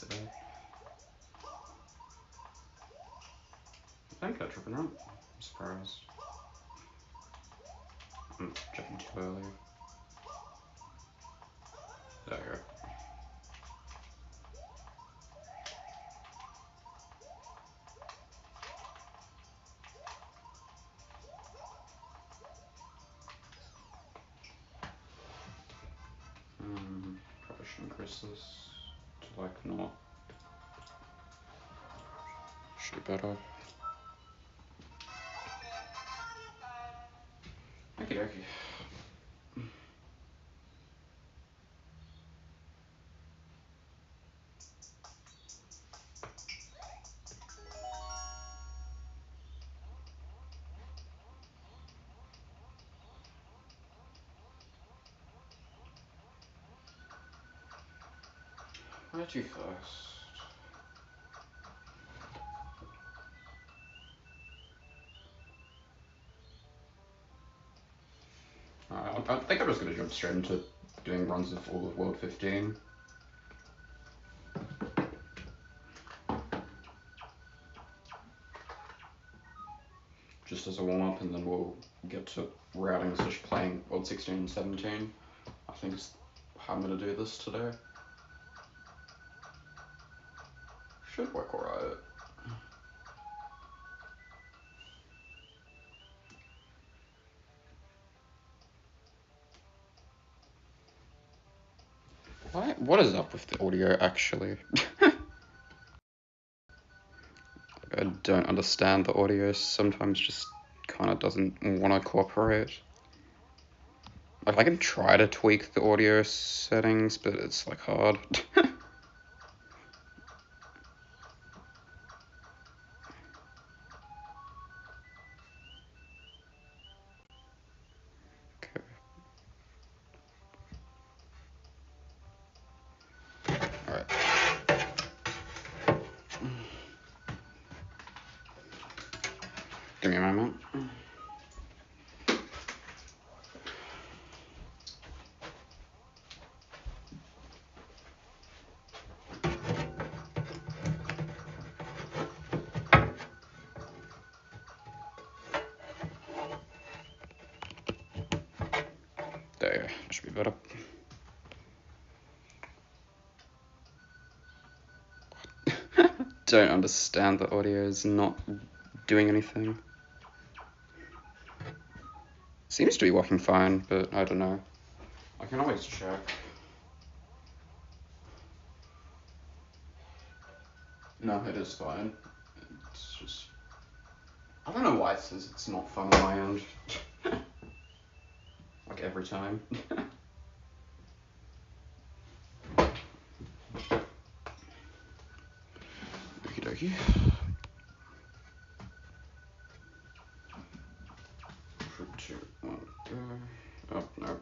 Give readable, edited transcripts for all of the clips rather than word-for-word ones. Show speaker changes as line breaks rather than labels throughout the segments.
today. I think I'm tripping out. I'm surprised. I'm jumping too early. There you go. Probably should increase this to like not. Should be better. Okie dokie. Where'd you first? I think I'm just going to jump straight into doing runs of all of World 15. Just as a warm-up, and then we'll get to routing slash playing World 16 and 17. I think is how I'm going to do this today. Should work alright. What is up with the audio, actually? I don't understand the audio, sometimes just kind of doesn't want to cooperate. Like, I can try to tweak the audio settings, but it's like hard. Alright. Give me a moment. There you go, that should be better. Don't understand the audio is not doing anything. Seems to be working fine, but I don't know. I can always check. No, it is fine. It's just... I don't know why it says it's not fun on my end. Like every time. Okie dokie. 3, 2, 1, go. Oh, no.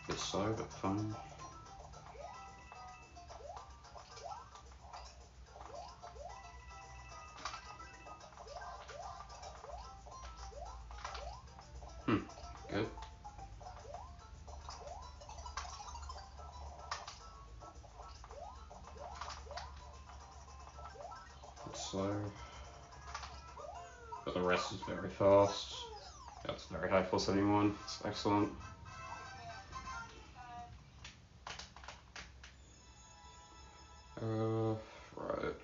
Bit slow, but fun. Good. It's slow. But the rest is very fast. That's very high 471. It's excellent. Right.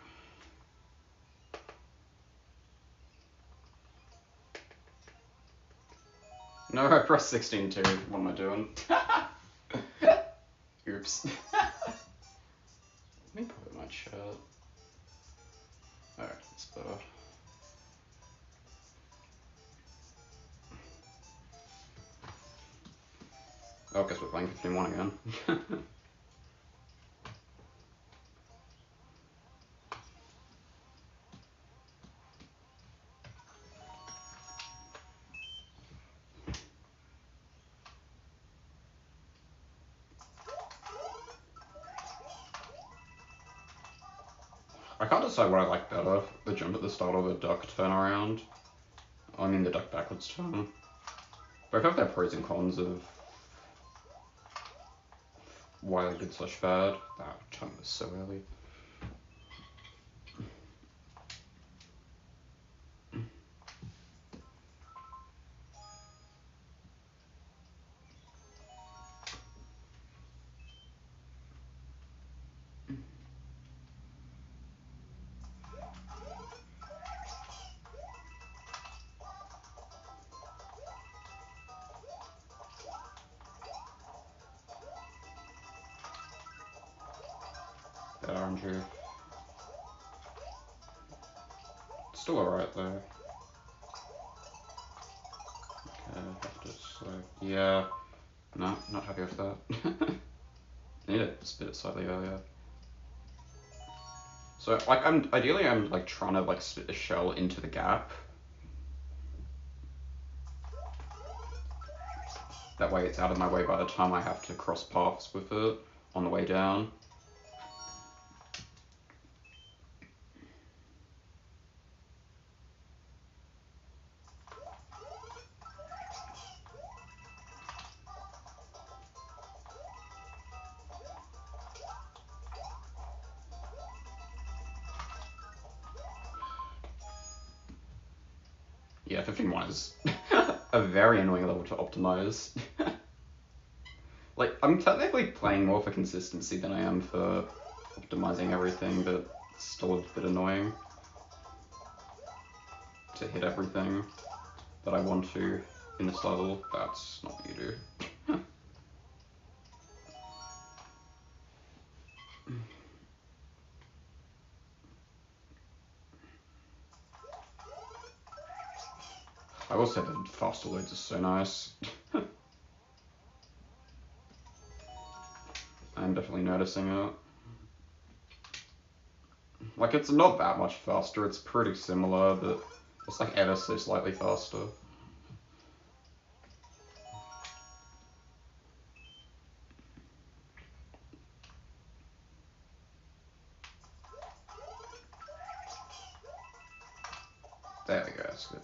No, I pressed 16 too. What am I doing? Oops. Let me put it in my chat. Alright, that's better. Oh, I guess we're playing 15-1 again. I can't decide what I like better, the jump at the start or the duck turnaround. I mean the duck backwards turn. Both have their pros and cons of why they're good slash bad. That turn was so early. That RNG. Still alright though. Okay, have to select. Yeah. No, not happy with that. Need to spit it slightly earlier. So like I'm like trying to like spit the shell into the gap. That way it's out of my way by the time I have to cross paths with it on the way down. Yeah, 15.1 is a very annoying level to optimize. Like, I'm technically playing more for consistency than I am for optimizing everything, but it's still a bit annoying to hit everything that I want to in this level. That's not what you do. I will say that faster loads are so nice. I'm definitely noticing it. Like, it's not that much faster, it's pretty similar, but it's like ever so slightly faster. There we go, that's good.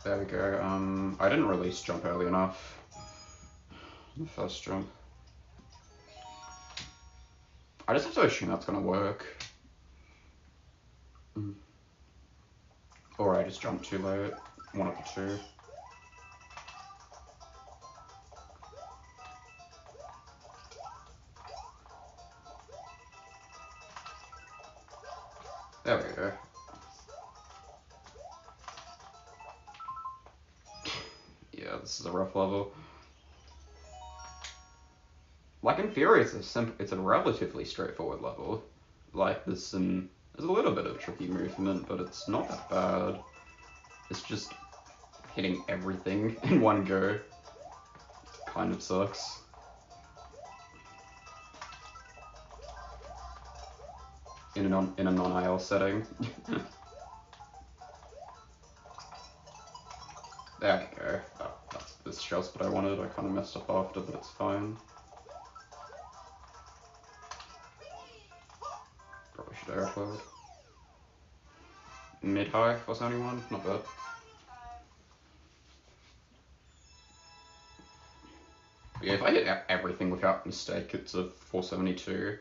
There we go. I didn't release jump early enough. The first jump. I just have to assume that's gonna work. Or I just jumped too late. One of the two. There we go. Yeah, this is a rough level. Like, in theory, it's a relatively straightforward level. Like, there's a little bit of tricky movement, but it's not that bad. It's just hitting everything in one go. Kind of sucks. In a non-IL setting. There we go. That's this shell's what I wanted. I kind of messed up after, but it's fine. Probably should airflow. Mid-high for 71, not bad. But yeah, if I hit everything without mistake, it's a 472.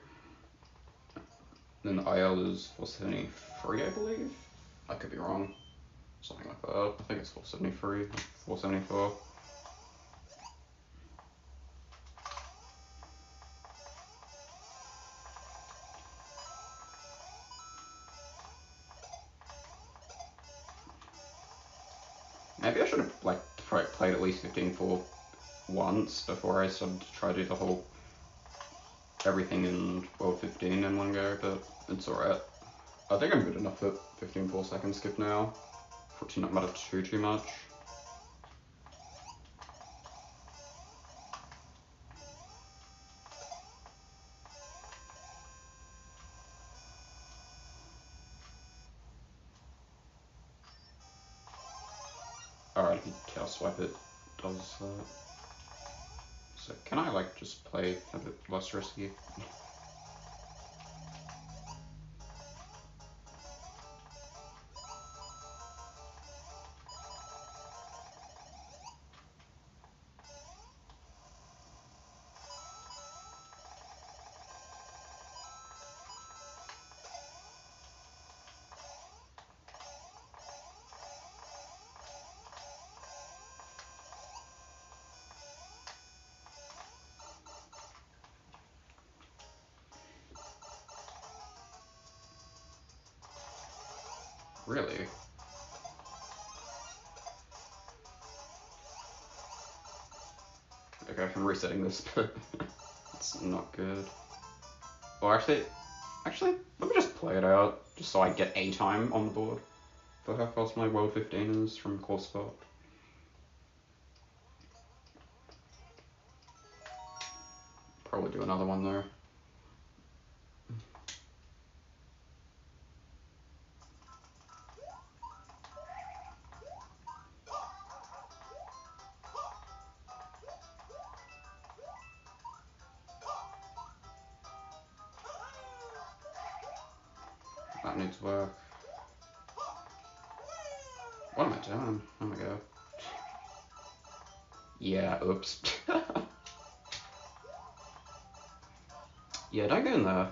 Then the IL is 473, I believe. I could be wrong. Something like that. I think it's 473, 474. Maybe I should have like played at least 15.4 once before I started to try to do the whole everything in world 15 in one go, but it's alright. I think I'm good enough at 15.4 second skip now. For it to not matter too much. Alright, if you tail swipe it, does that. So can I like just play a bit less risky? Really? Okay, I'm resetting this, but it's not good. Well, actually, let me just play it out, just so I get a time on the board for how fast my World 15 is from course start. Probably do another one there. That needs work. What am I doing? Oh my god. Yeah, oops. Yeah, don't go in there.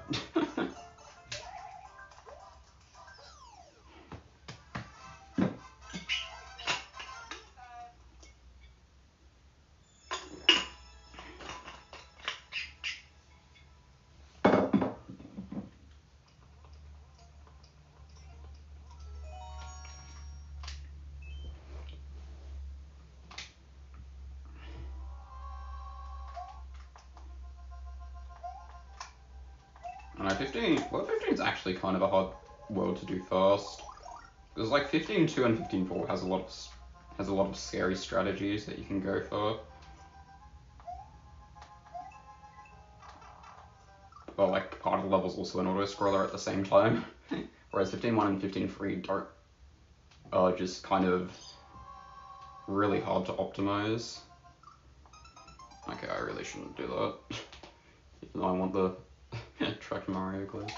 And 15 is actually kind of a hard world to do fast. Because like 15.2 and 15.4 has a lot of scary strategies that you can go for. But like part of the level's also an auto scroller at the same time. Whereas 15.1 and 15.3 don't are just kind of really hard to optimize. Okay, I really shouldn't do that. Even though I want the track Mario glitch.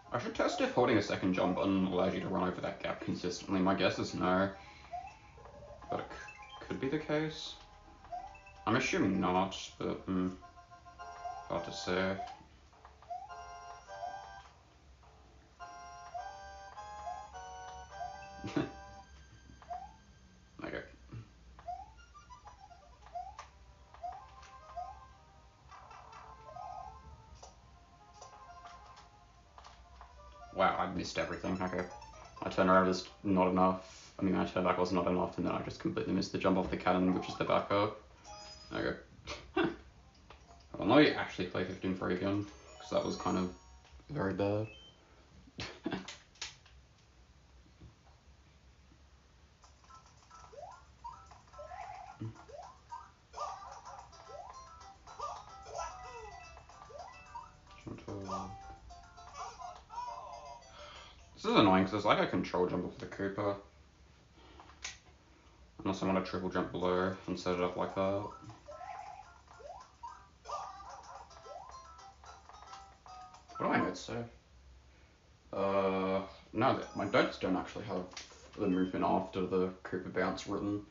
I should test if holding a second jump button allows you to run over that gap consistently. My guess is no, but it could be the case. I'm assuming not, but hard to say. Okay. Wow, I missed everything. Okay. My turnaround is not enough. I mean, my turn back was not enough, and then I just completely missed the jump off the cannon, which is the backup. Okay. Well, let me actually play 15.3 again, because that was kind of very bad. This is annoying because it's like a control jump off the Cooper. Unless I want to triple jump below and set it up like that. What do my notes say? No, my notes don't actually have the movement after the Cooper bounce written.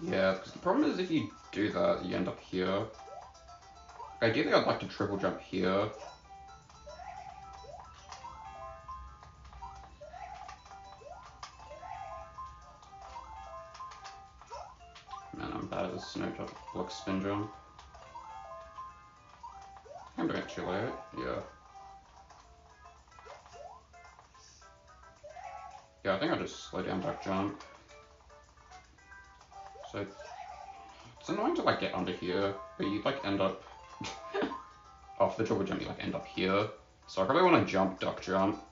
Yeah, because the problem is if you do that, you end up here. Ideally, I'd like to triple jump here. Man, I'm bad at this snow block spin jump. I'm doing it too late. Yeah. Yeah, I think I just slow down back jump. So it's annoying to like get under here, but you like end up off the triple jump, you like end up here. So I probably want to jump, duck jump.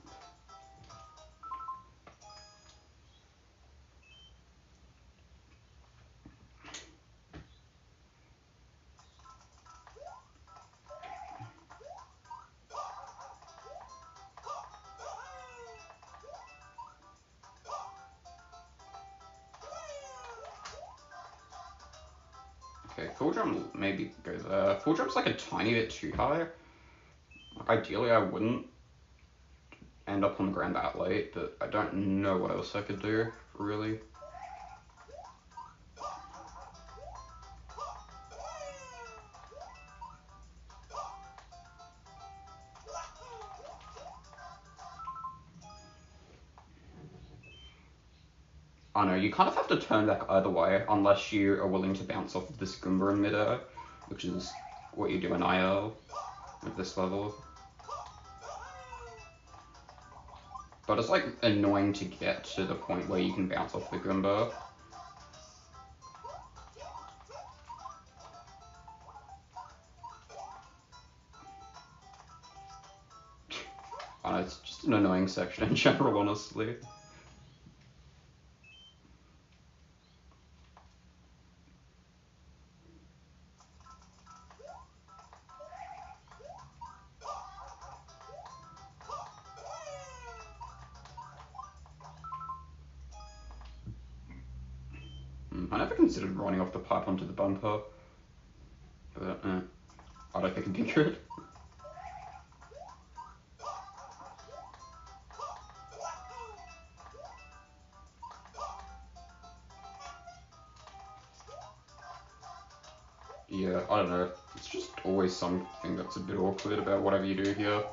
Okay, full jump maybe go there. Full jump's like a tiny bit too high. Like ideally I wouldn't end up on the ground that late, but I don't know what else I could do, really. I know, you kind of have to turn back either way, unless you are willing to bounce off of this Goomba in midair, which is what you do in IL at this level. But it's like annoying to get to the point where you can bounce off the Goomba. I know, it's just an annoying section in general, honestly. I never considered running off the pipe onto the bumper, but I don't think it'd be good. Yeah, I don't know. It's just always something that's a bit awkward about whatever you do here.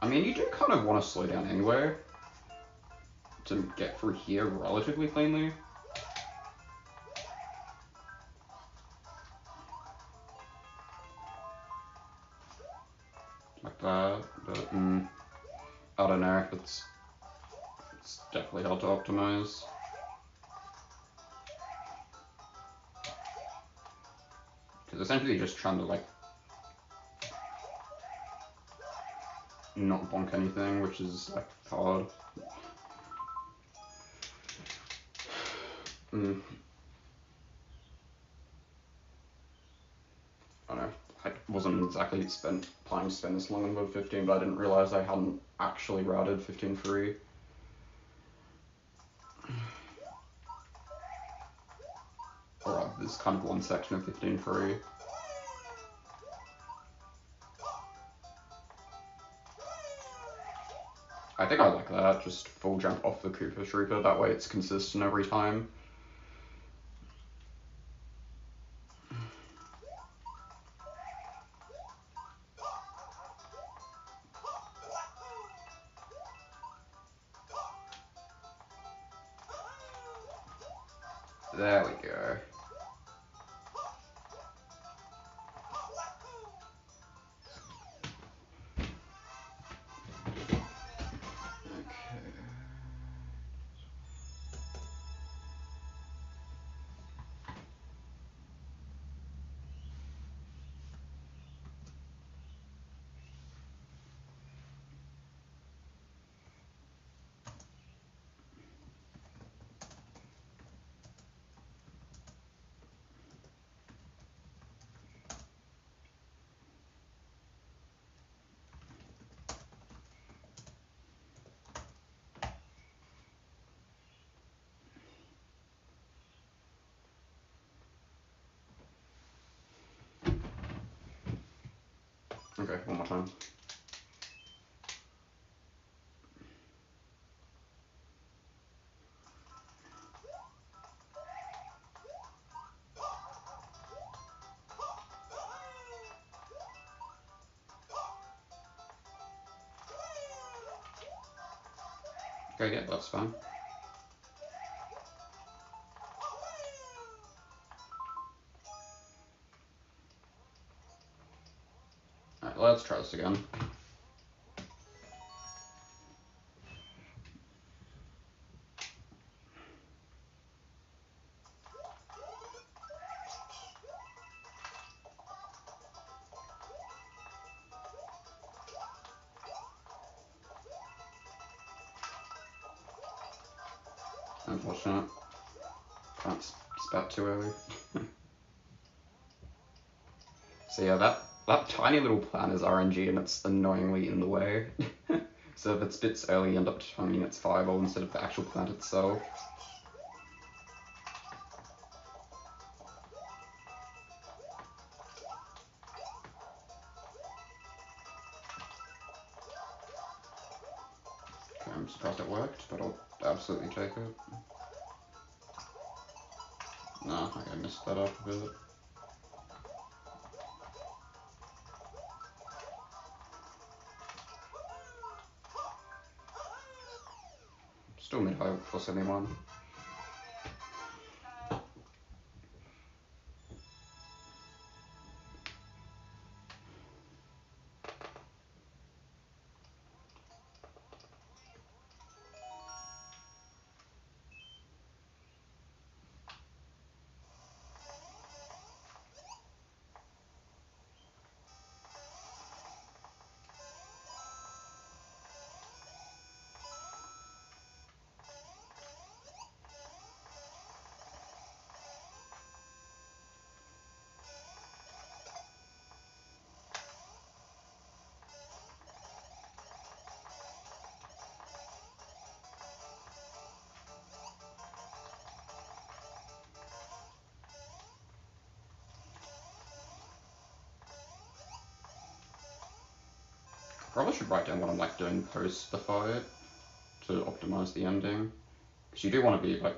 I mean, you do kind of want to slow down anyway to get through here relatively cleanly. Like that, but I don't know. It's definitely hard to optimize. Because essentially you're just trying to like not bonk anything, which is like hard. I don't know. I wasn't exactly planning to spend this long on Mode 15, but I didn't realize I hadn't actually routed 15.3. Or this kind of one section of 15.3. I think I like that, just full jump off the Koopa Trooper, that way it's consistent every time. There we go. Okay, one more time. Okay, yeah, that's fine. let's try this again. Unfortunate. Can't spat too early. So yeah, that tiny little plant is RNG and it's annoyingly in the way. So if it spits early, you end up turning its fireball instead of the actual plant itself. Okay, I'm surprised it worked, but I'll absolutely take it. No, I messed that up a bit. Still mid-high for 71. Probably should write down what I'm like doing post the fight to optimize the ending, because you do want to be like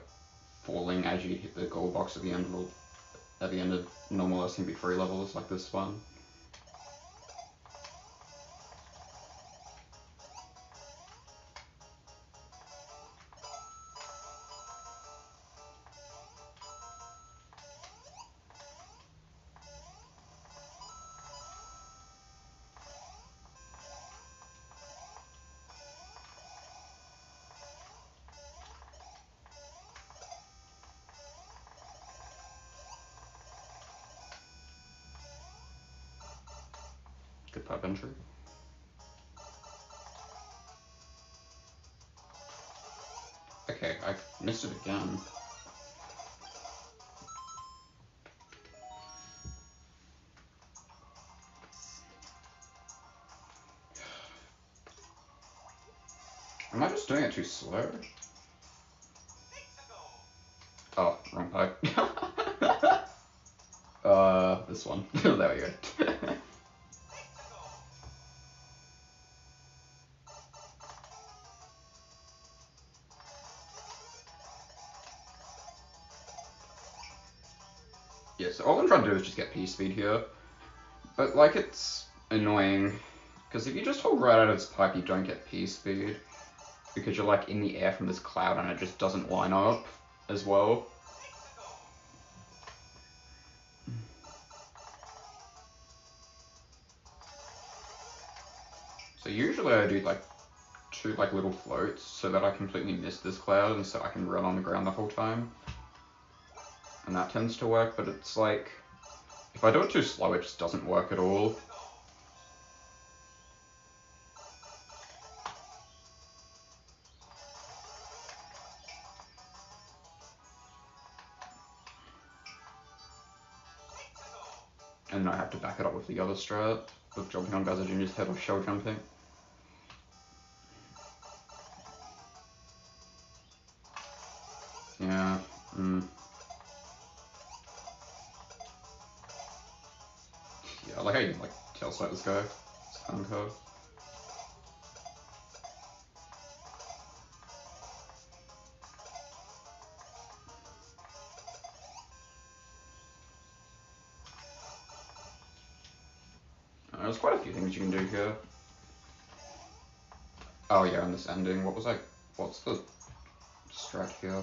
falling as you hit the gold box at the end of normal SMP3 levels like this one. Good pipe entry. Okay, I missed it again. Am I just doing it too slow? Oh, wrong pipe. This one. There we go. Yeah, so all I'm trying to do is just get P speed here. But like it's annoying, because if you just hold right out of this pipe you don't get P speed, because you're like in the air from this cloud and it just doesn't line up as well. So usually I do like two like little floats so that I completely miss this cloud and so I can run on the ground the whole time. And that tends to work, but it's like, if I do it too slow it just doesn't work at all. And then I have to back it up with the other strat of jumping on Bowser Jr.'s head or shell jumping. Yeah, Yeah, I like how you can like tail swipe this guy. It's kind of curve. There's quite a few things you can do here. Oh yeah, and this ending. What's the strat here?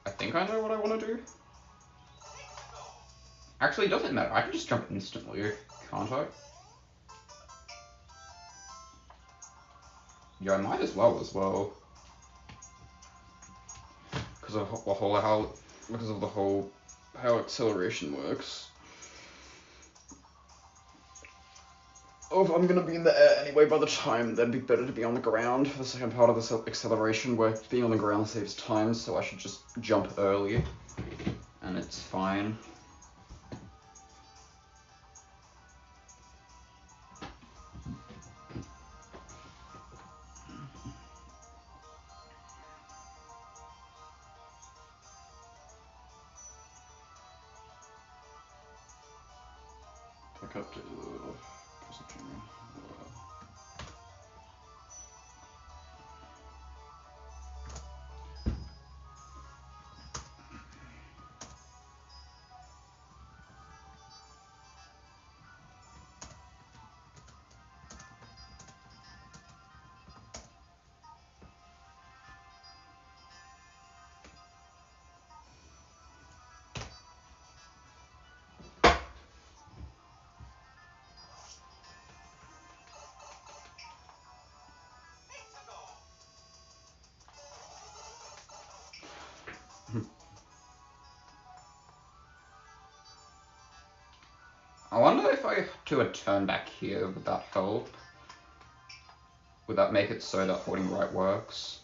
I think I know what I want to do. Actually, it doesn't matter. I can just jump instantly, can't I? Yeah, I might as well. Because of the whole how acceleration works. Oh, if I'm gonna be in the air anyway by the time, then it'd be better to be on the ground for the second part of the acceleration, where being on the ground saves time, so I should just jump early, and it's fine. Back up to position. I wonder if I do a turn back here, would that help? Would that make it so that holding right works?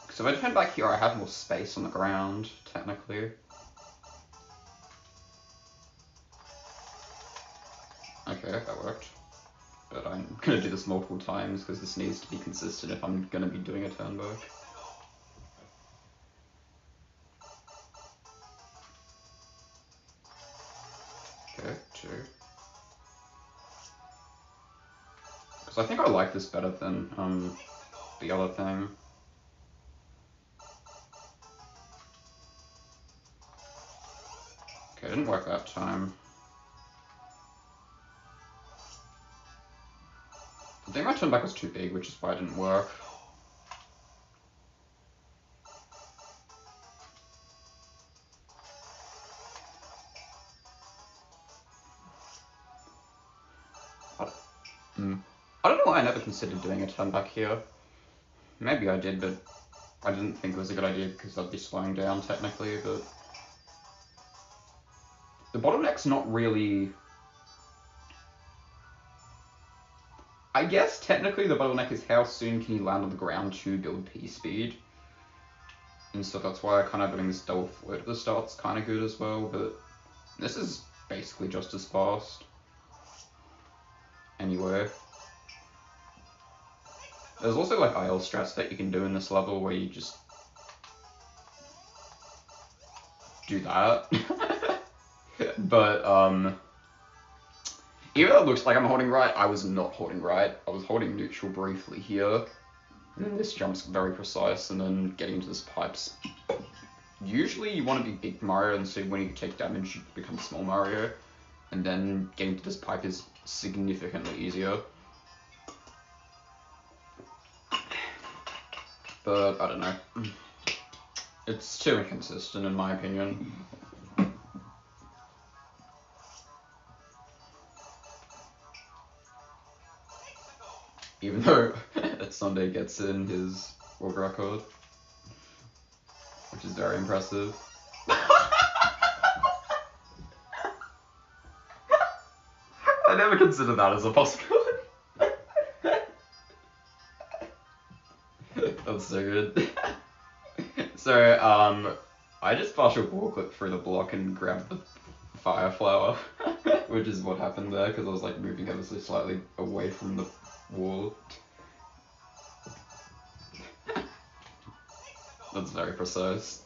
Because if I turn back here, I have more space on the ground, technically. Okay, that worked. But I'm gonna do this multiple times because this needs to be consistent if I'm gonna be doing a turn back. Okay, 2. Because I think I like this better than the other thing. Okay, it didn't work that time. I think my turn back was too big, which is why it didn't work. I don't know why I never considered doing a turn back here. Maybe I did, but I didn't think it was a good idea because I'd be slowing down technically, but... The bottleneck's not really... I guess technically the bottleneck is how soon can you land on the ground to build P speed. And so that's why I kind of doing this double float at the start's kind of good as well, but this is basically just as fast. Anyway. There's also like IL strats that you can do in this level where you just do that. But even though it looks like I'm holding right, I was not holding right. I was holding neutral briefly here. And then this jump's very precise, and then getting into this pipe's... Usually you want to be big Mario, and so when you take damage you become small Mario. And then getting to this pipe is significantly easier. But I don't know. It's too inconsistent in my opinion. Even though Sundaye gets in his world record, which is very impressive. I never considered that as a possibility. That's so good. So, I just partial ball clipped through the block and grabbed the fire flower, which is what happened there, because I was like moving ever so slightly away from the wall. That's very precise.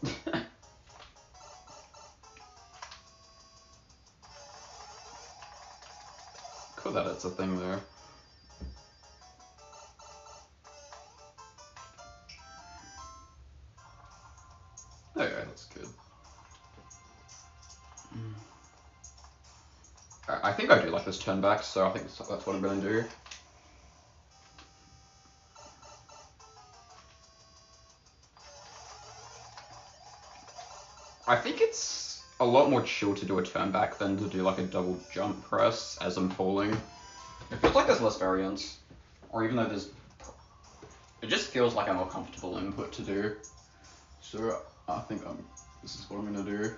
Cool that it's a thing there. Okay, that's good. I think I do like this turn back, so I think that's what I'm going to do. a lot more chill to do a turn back than to do like a double jump press as I'm falling. It feels like there's less variance, or even though there's, it just feels like a more comfortable input to do. So I think this is what I'm gonna do.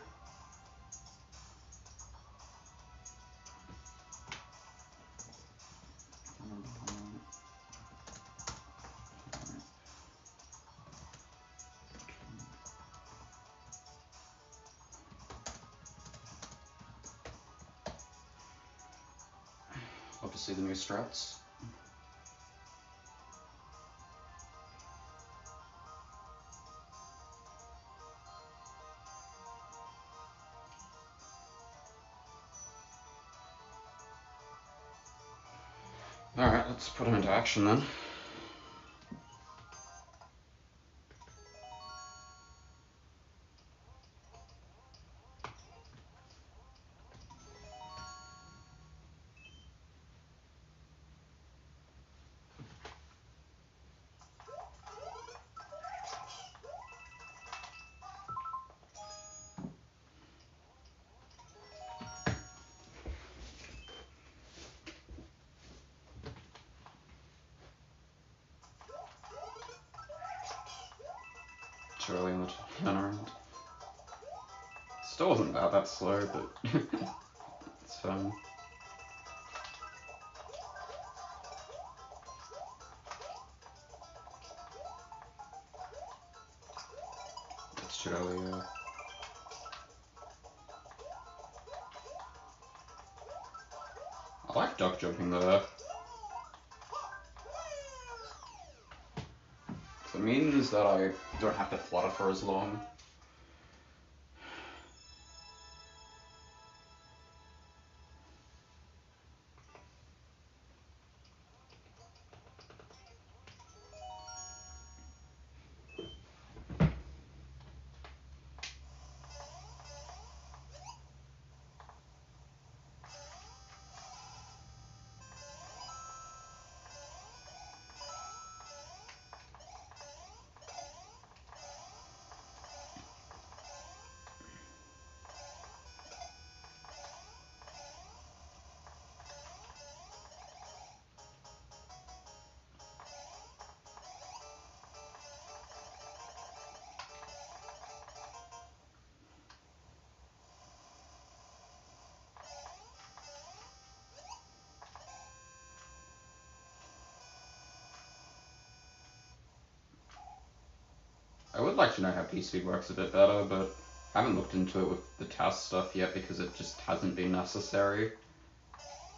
Love to see the new strats. Alright, let's put them into action then. Too early on the turnaround. Still wasn't that slow, but it's fun. It's too early, yeah. I like duck jumping there. It means that I don't have to flutter for as long. I would like to know how P-Speed works a bit better, but I haven't looked into it with the task stuff yet because it just hasn't been necessary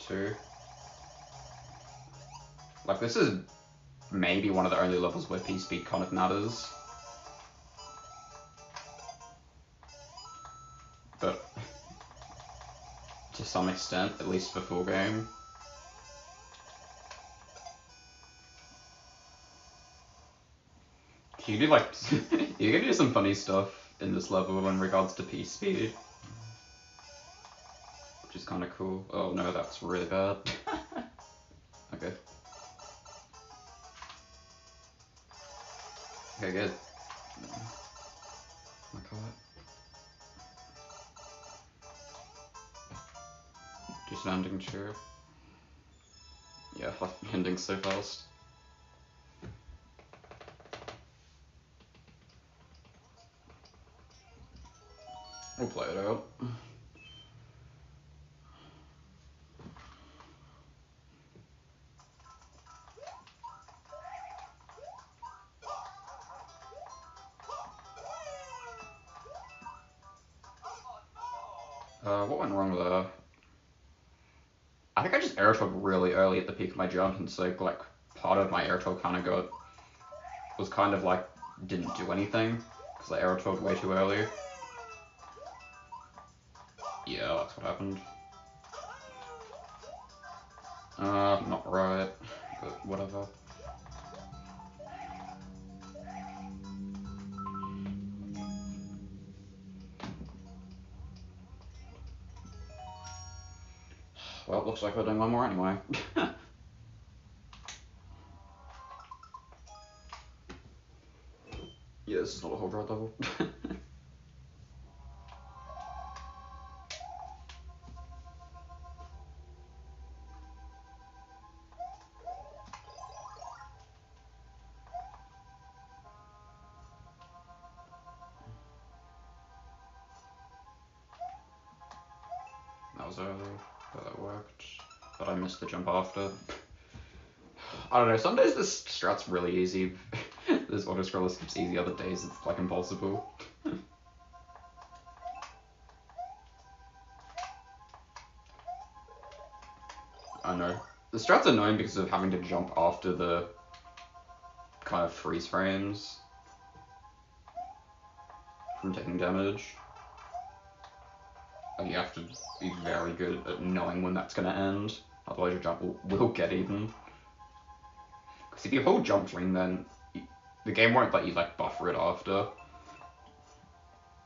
to. Like, this is maybe one of the only levels where P-Speed kind of matters. But to some extent, at least for full game. You do like, you can do some funny stuff in this level in regards to P-Speed. Which is kind of cool. Oh no, that's really bad. Okay. Okay, good. Just landing chair. Yeah, ending so fast. We'll play it out. What went wrong there? I think I just air-toed really early at the peak of my jump, and so like part of my air-toe kind of was kind of like didn't do anything because I air-toed way too early. Yeah, that's what happened. Not right, but whatever. Well, it looks like we're doing one more anyway. Yeah, this is not a whole drive level. was early, but that worked. But I missed the jump after. I don't know, some days this strat's really easy. This auto-scroller skips easy, other days it's like impossible. I know. The strat's annoying because of having to jump after the kind of freeze frames from taking damage. Like you have to be very good at knowing when that's going to end, otherwise your jump will get even. Because if you hold jump ring, then the game won't let you like buffer it after,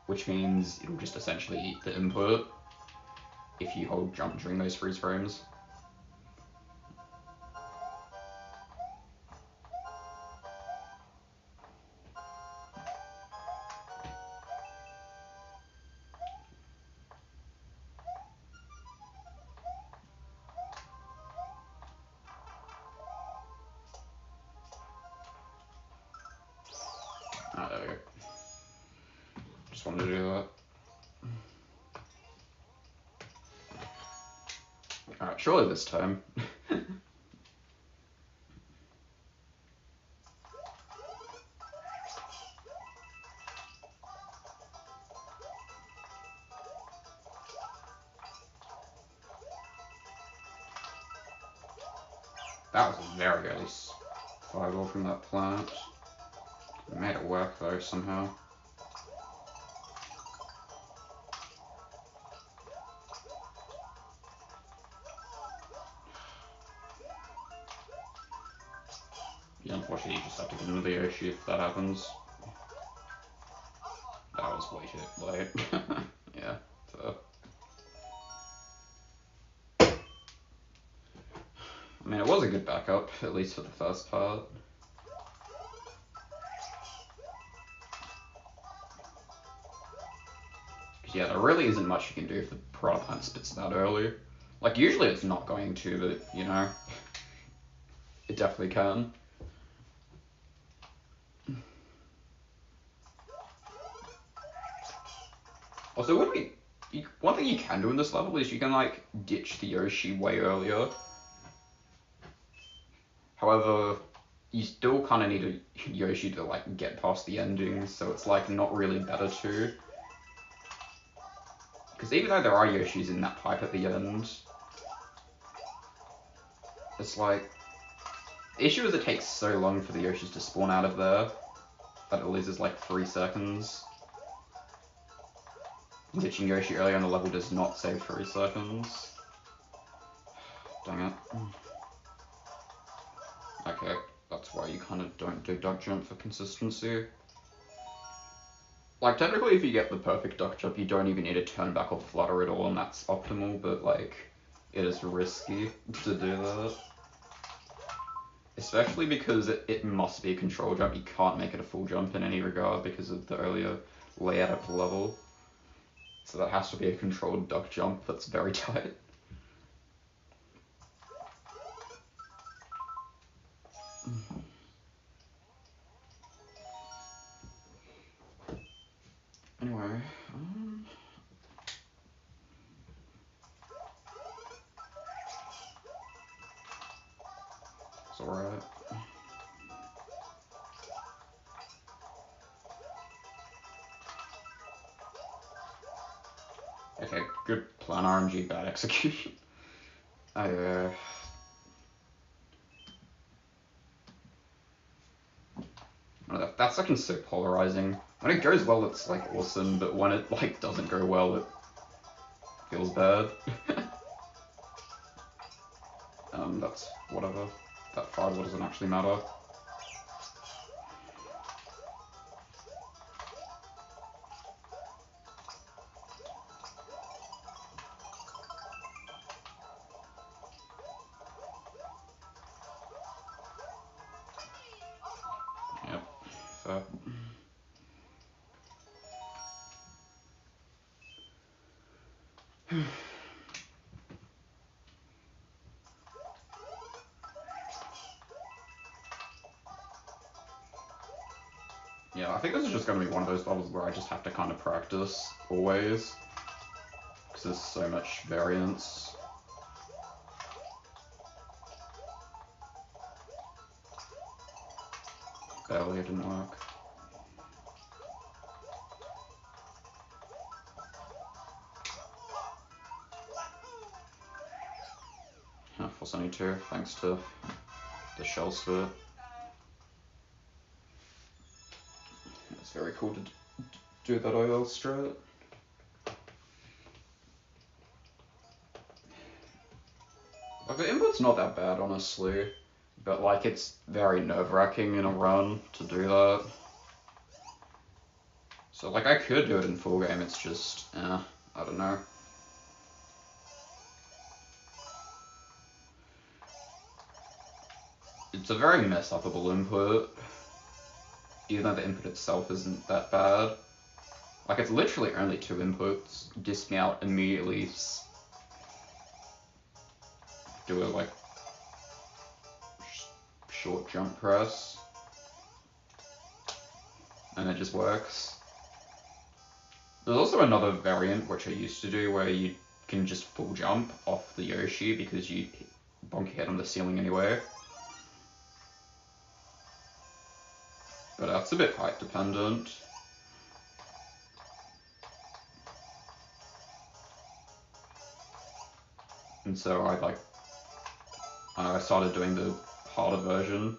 which means it'll just essentially eat the input if you hold jump during those freeze frames. There we go. Just wanted to do that. Alright, surely this time. That was a very early fireball from that plant. Made it work though, somehow. Yeah, unfortunately you just have to get into the Yoshi if that happens. That was way too late. Yeah, so. I mean, it was a good backup, at least for the first part. Because yeah, there really isn't much you can do if the piranha plant spits that early. Like, usually it's not going to, but, you know, it definitely can. Also, one thing you can do in this level is you can, like, ditch the Yoshi way earlier. However, you still kind of need a Yoshi to, like, get past the endings, so it's, like, not really better to. Because even though there are Yoshis in that pipe at the end, it's like, the issue is it takes so long for the Yoshis to spawn out of there that it loses like 3 seconds. Ditching Yoshi earlier on the level does not save 3 seconds. Dang it. Okay, that's why you kind of don't do duck jump for consistency. Like, technically if you get the perfect duck jump, you don't even need to turn back or flutter at all, and that's optimal, but like, it is risky to do that. Especially because it must be a control jump, you can't make it a full jump in any regard because of the earlier layout of the level. So that has to be a controlled duck jump that's very tight. Anyway, it's alright. Okay, good plan RNG, bad execution. That section's so polarizing. When it goes well, it's like awesome, but when it like doesn't go well, it feels bad. That's whatever. That fireball doesn't actually matter. Yep, fair. Yeah, I think this is just going to be one of those levels where I just have to kind of practice, always. because there's so much variance. Barely, it didn't work. Force only 2, thanks to the shell sphere. It's very cool to do that IL strat. Like, the input's not that bad, honestly, but like it's very nerve-wracking in a run to do that. So like I could do it in full game, it's just, I don't know. It's a very mess upable input, even though the input itself isn't that bad. Like it's literally only 2 inputs, dismount immediately, do a like short jump press, and it just works. There's also another variant which I used to do where you can just full jump off the Yoshi because you bonk your head on the ceiling anyway. But that's a bit height dependent. And so I started doing the harder version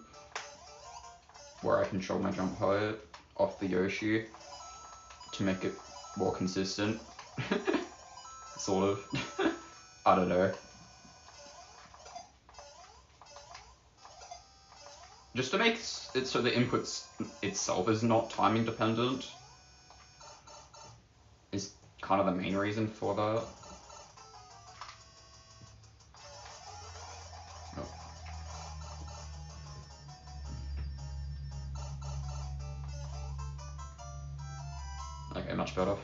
where I control my jump height off the Yoshi to make it more consistent. Sort of. I don't know. Just to make it so the input itself is not timing dependent is kind of the main reason for that. Okay, much better.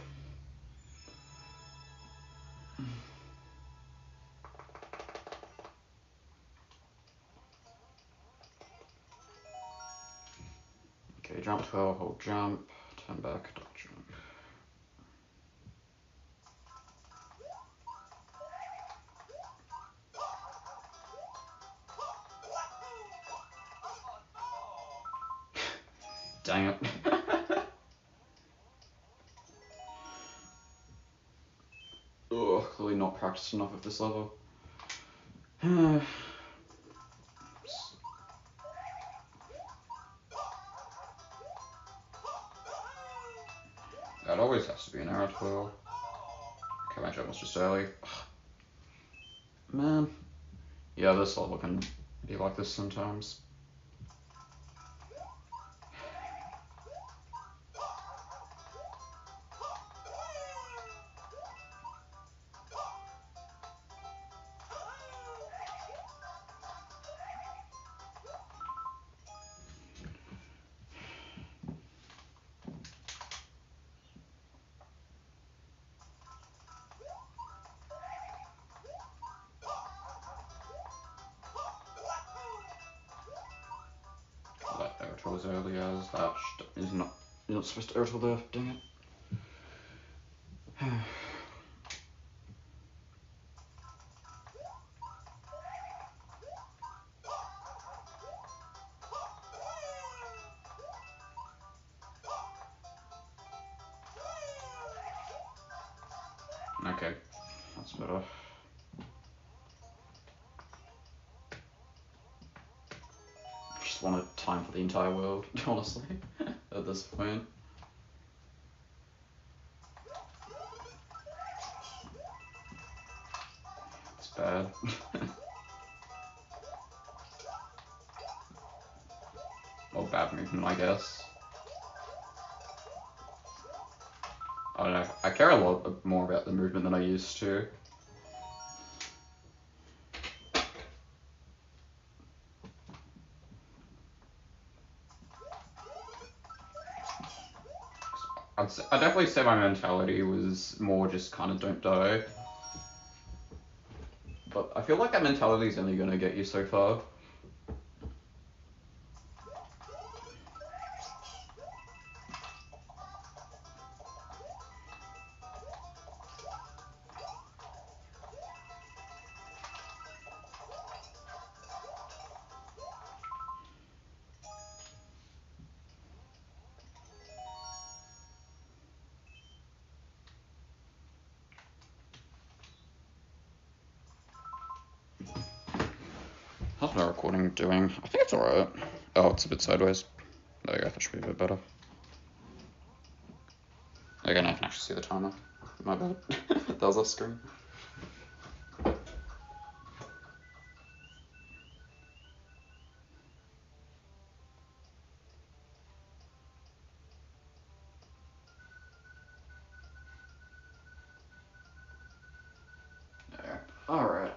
Okay, jump 12, hold jump, turn back, dodge jump. Dang it. Ugh, clearly not practiced enough at this level. That always has to be an arrow 12. Okay, my jump was just early. Man. Yeah, this level can be like this sometimes. That airtool as early as that is not. You're not supposed to airtool there, dang it. Okay, that's better. I just want a time for the entire world, honestly, at this point. It's bad. Or bad movement, I guess. I don't know, I care a lot more about the movement than I used to. I'd definitely say my mentality was more just kind of don't die. But I feel like that mentality is only going to get you so far. How's my recording doing? I think it's alright. Oh, it's a bit sideways. There we go, that should be a bit better. Okay, now I can actually see the timer. My bad. That was off screen. There. Alright.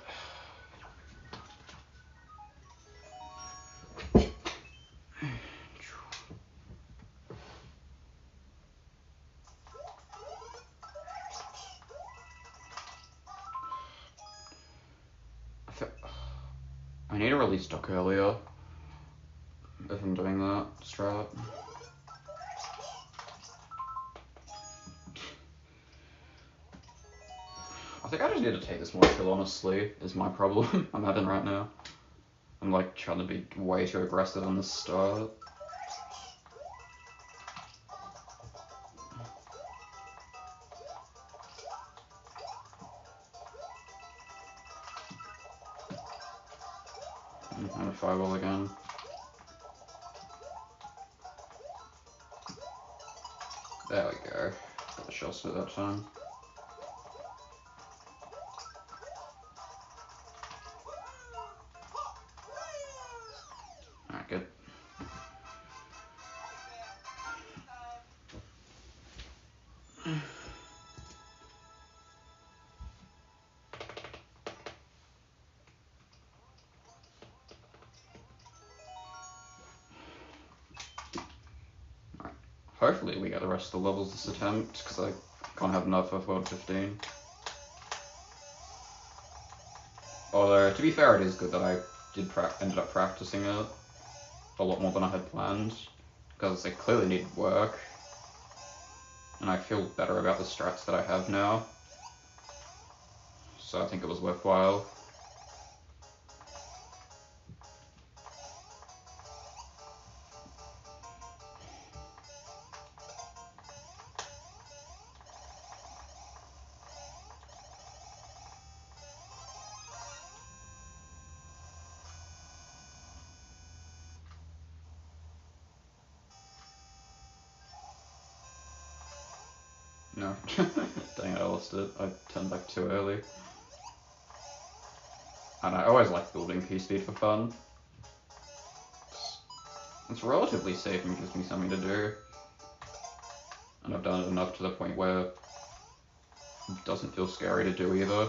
I need to release dock earlier. If I'm doing that, just try it. I think I just need to take this more chill, honestly, is my problem I'm having right now. I'm like trying to be way too aggressive on the start. And a fireball again. There we go. Got the shell split that time. Alright, good. Hopefully we get the rest of the levels this attempt, because I can't have enough of World 15. Although, to be fair, it is good that I ended up practicing it a lot more than I had planned, because it clearly needed work, and I feel better about the strats that I have now, so I think it was worthwhile. No. Dang it, I lost it. I turned back too early. And I always like building P-speed for fun. It's relatively safe and gives me something to do. And I've done it enough to the point where it doesn't feel scary to do either.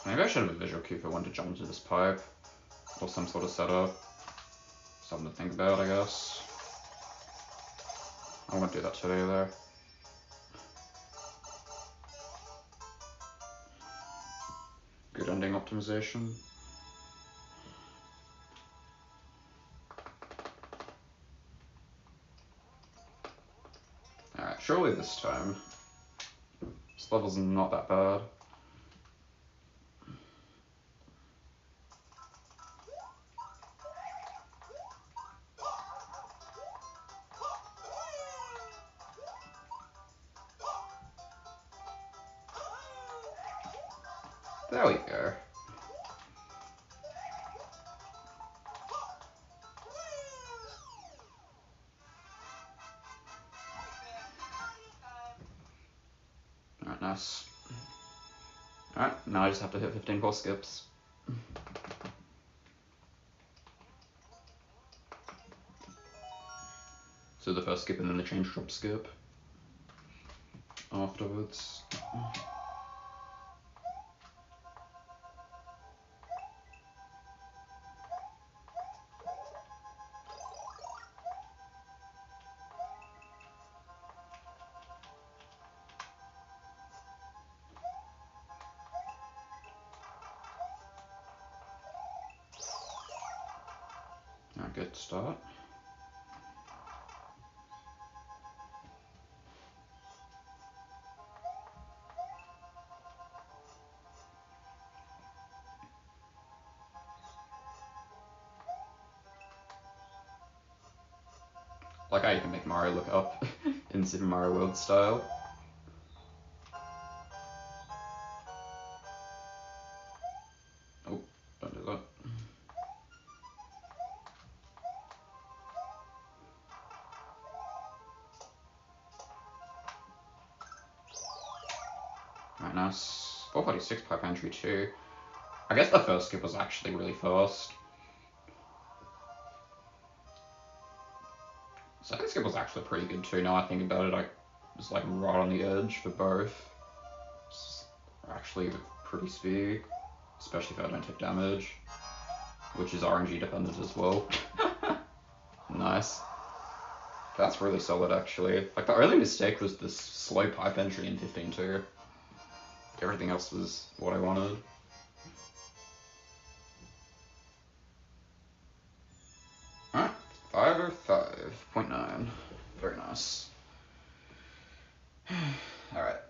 Maybe I should have a visual cue for when to jump into this pipe, or some sort of setup. Something to think about, I guess. I won't do that today, though. Good ending optimization. Alright, surely this time. This level's not that bad. There we go. Alright, nice. Alright, now I just have to hit 15 more skips. So the first skip and then the change drop skip afterwards. Alright, good start. Like how you can make Mario look up in Super Mario World style. Oh, don't do that. Right, nice. 446 pipe entry too. I guess the first skip was actually really fast. Second skip was actually pretty good too. Now I think about it, I was like right on the edge for both. It's actually pretty speedy, especially if I don't take damage, which is RNG dependent as well. Nice. That's really solid actually. Like the only mistake was this slow pipe entry in 15-2. Everything else was what I wanted. Alright, 505.9. Very nice. Alright.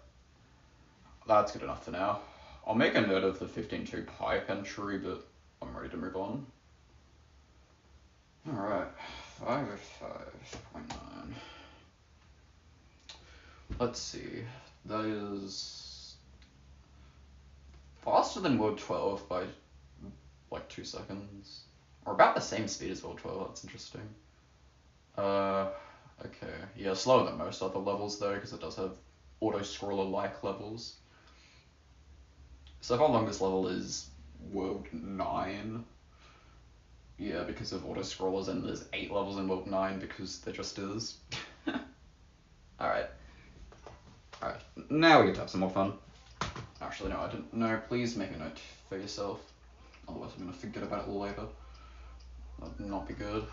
That's good enough for now. I'll make a note of the 15-2 pipe entry, but I'm ready to move on. Alright, 505.9. Let's see. That is faster than World 12 by like 2 seconds. Or about the same speed as World 12, that's interesting. Okay. Yeah, slower than most other levels though, because it does have auto-scroller-like levels. So how long this level is World 9? Yeah, because of auto-scrollers, and there's 8 levels in World 9 because there just is. Alright. Alright, now we get to have some more fun. Actually, no, I didn't. No, please make a note for yourself. Otherwise I'm gonna forget about it later. That would not be good.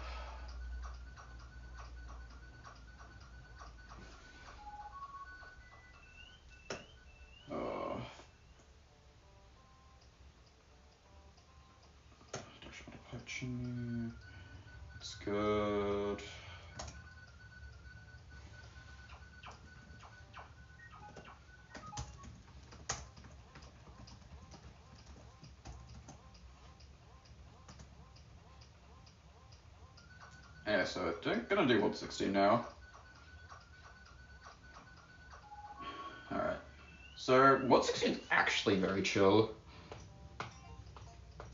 It's good. Yeah, so gonna do World 16 now. Alright. So World 16 is actually very chill.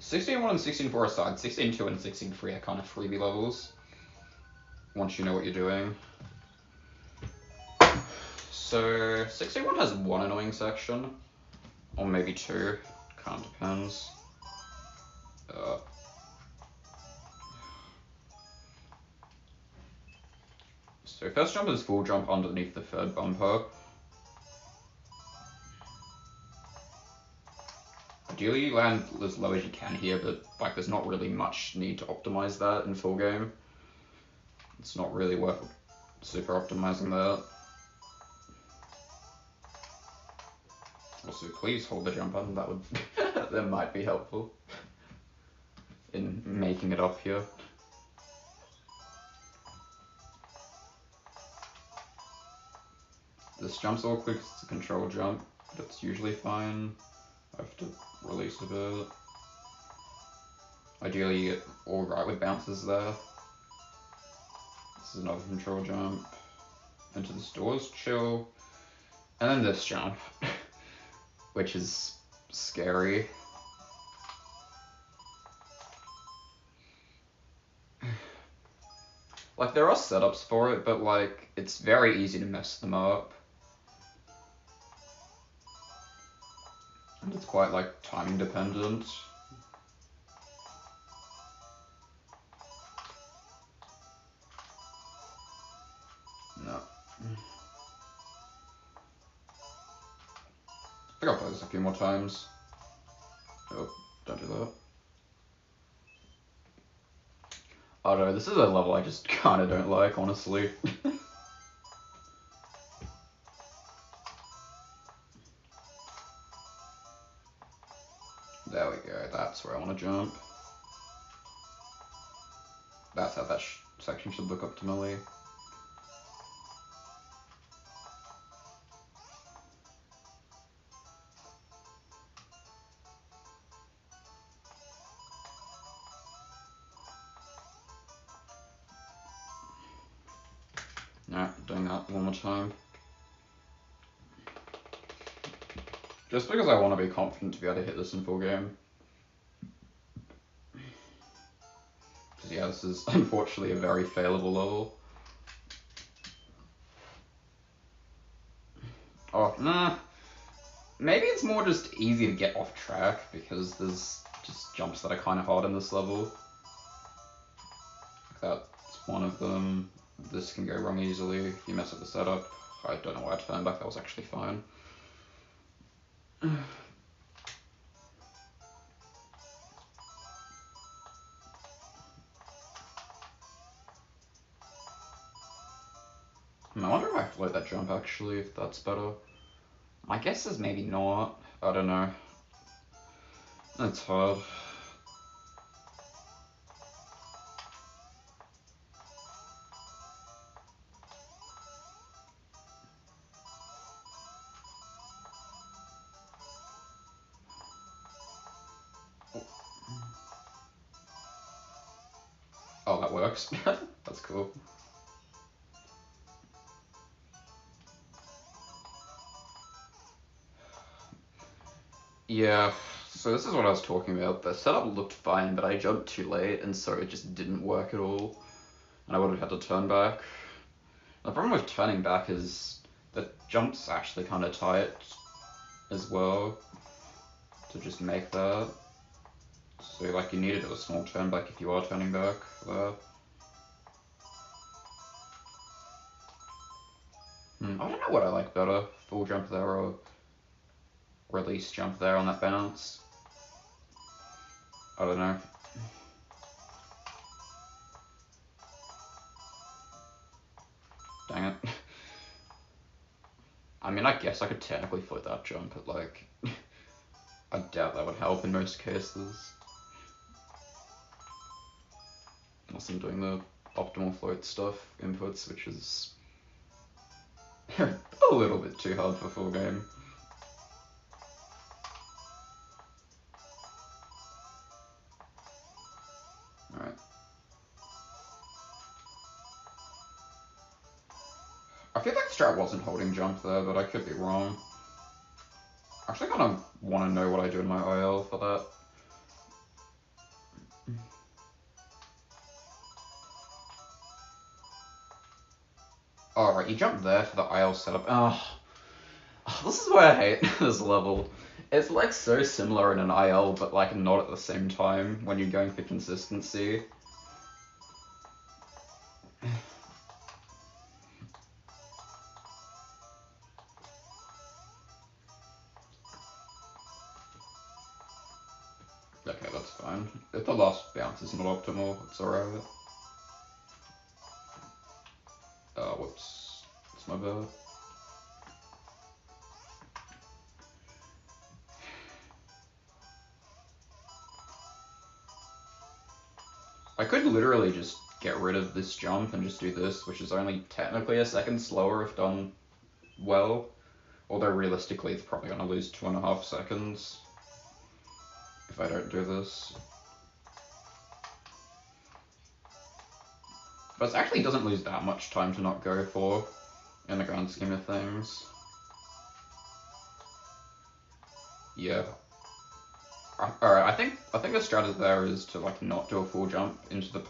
16.1 and 16.4 aside, 16.2 and 16.3 are kind of freebie levels. Once you know what you're doing. So 16.1 has one annoying section. Or maybe 2. Kind of depends. So first jump is full jump underneath the third bumper. Ideally you land as low as you can here, but like there's not really much need to optimize that in full game. It's not really worth super optimizing that. Also, please hold the jump button. That would that might be helpful in making it up here. This jump's awkward because it's a control jump, but it's usually fine. I have to release a bit. Ideally, you get all right with bounces there. This is another control jump. Into this door's chill. And then this jump, which is scary. Like, there are setups for it, but like, it's very easy to mess them up. And it's quite like timing dependent. No. I think I'll play this a few more times. Oh, don't do that. Oh no, this is a level I just kinda don't like, honestly. There we go, that's where I want to jump. That's how that section should look optimally. Alright, doing that one more time. Just because I want to be confident to be able to hit this in full game. Because yeah, this is unfortunately a very failable level. Oh, nah. Maybe it's more just easy to get off track because there's just jumps that are kind of hard in this level. That's one of them. This can go wrong easily if you mess up the setup. I don't know why I turned back, that was actually fine. I wonder if I float that jump actually, if that's better. My guess is maybe not. I don't know. That's hard. Oh, that works. That's cool. Yeah, so this is what I was talking about. The setup looked fine, but I jumped too late, and so it just didn't work at all. And I would have had to turn back. The problem with turning back is the jump's actually kind of tight as well to just make that. So like you need to do a small turn back if you are turning back there. I don't know what I like better, full jump there or release jump there on that bounce. I don't know. Dang it. I mean, I guess I could technically float that jump, but like, I doubt that would help in most cases. Unless I'm doing the optimal float stuff inputs, which is a little bit too hard for full game. Alright. I feel like Strat wasn't holding jump there, but I could be wrong. I actually kind of want to know what I do in my IL for that. Alright, you jump there for the IL setup. Oh, this is why I hate this level. It's like so similar in an IL, but like not at the same time when you're going for consistency. Okay, that's fine. If the last bounce is not optimal, it's alright. Whoops. It's my bad. I could literally just get rid of this jump and just do this, which is only technically a second slower if done well. Although realistically it's probably going to lose 2.5 seconds if I don't do this. But it actually doesn't lose that much time to not go for in the grand scheme of things. Yeah. Alright, I think the strategy there is to like not do a full jump into the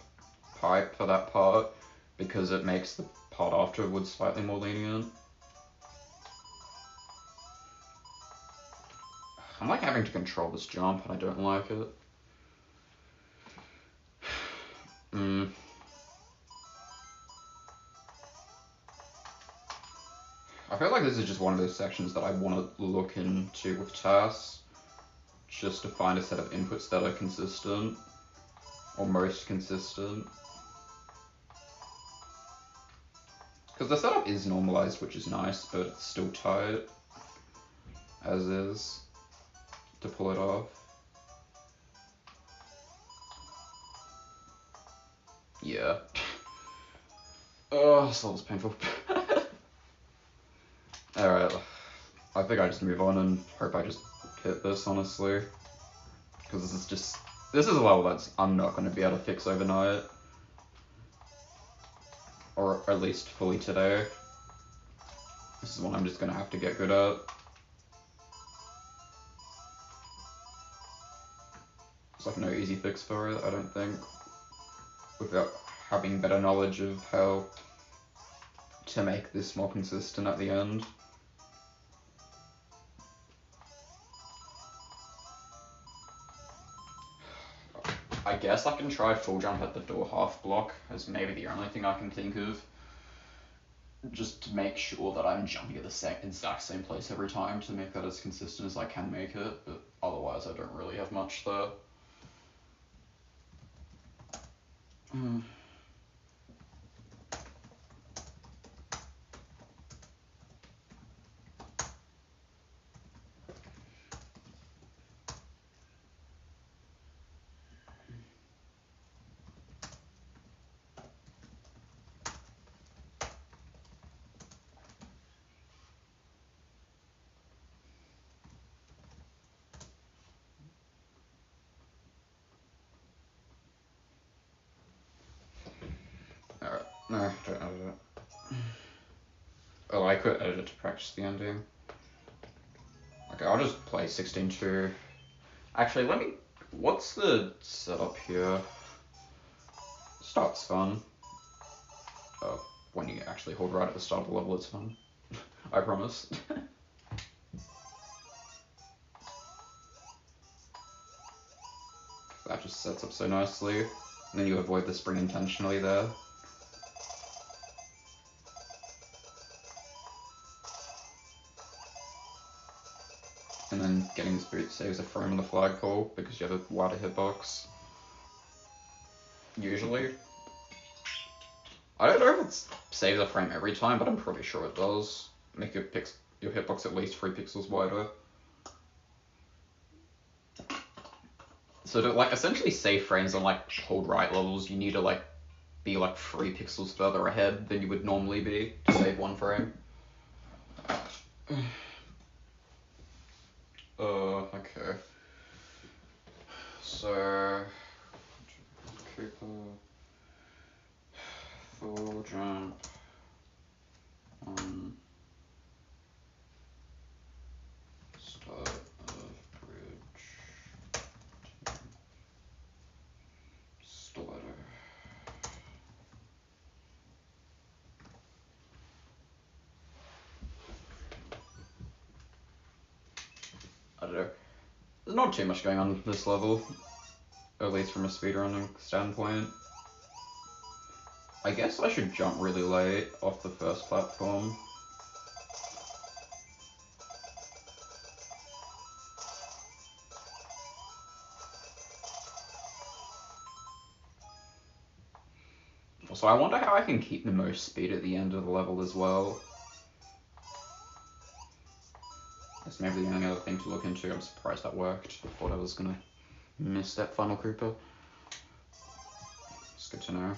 pipe for that part because it makes the part afterwards slightly more lenient. I'm like having to control this jump and I don't like it. I feel like this is just one of those sections that I want to look into with tasks, just to find a set of inputs that are consistent, or most consistent. Because the setup is normalized, which is nice, but it's still tight, as is, to pull it off. Yeah. Oh, this level's painful. Alright, I think I just move on and hope I just hit this, honestly. Because this is a level that I'm not going to be able to fix overnight. or at least fully today. This is one I'm just gonna have to get good at. There's like no easy fix for it, I don't think, without having better knowledge of how to make this more consistent at the end. I guess I can try full jump at the door half block as maybe the only thing I can think of, just to make sure that I'm jumping at the exact same place every time to make that as consistent as I can make it, but otherwise I don't really have much there. Alright, no, don't edit it. Oh, I could edit it to practice the ending. Okay, I'll just play 16-2. Actually, what's the setup here? Start's fun. When you actually hold right at the start of the level, it's fun. I promise. That just sets up so nicely. And then you avoid the spring intentionally there. And then getting this boot saves a frame on the flagpole because you have a wider hitbox. Usually. I don't know if it saves a frame every time, but I'm pretty sure it does. Make your hitbox at least 3 pixels wider. So to like essentially save frames on like hold right levels, you need to like be like 3 pixels further ahead than you would normally be to save 1 frame. Okay. So full jump on start of bridge slider. I don't know. There's not too much going on this level, at least from a speedrunning standpoint. I guess I should jump really late off the first platform. So I wonder how I can keep the most speed at the end of the level as well. That's maybe the only other thing to look into. I'm surprised that worked. I thought I was gonna miss that final creeper. It's good to know.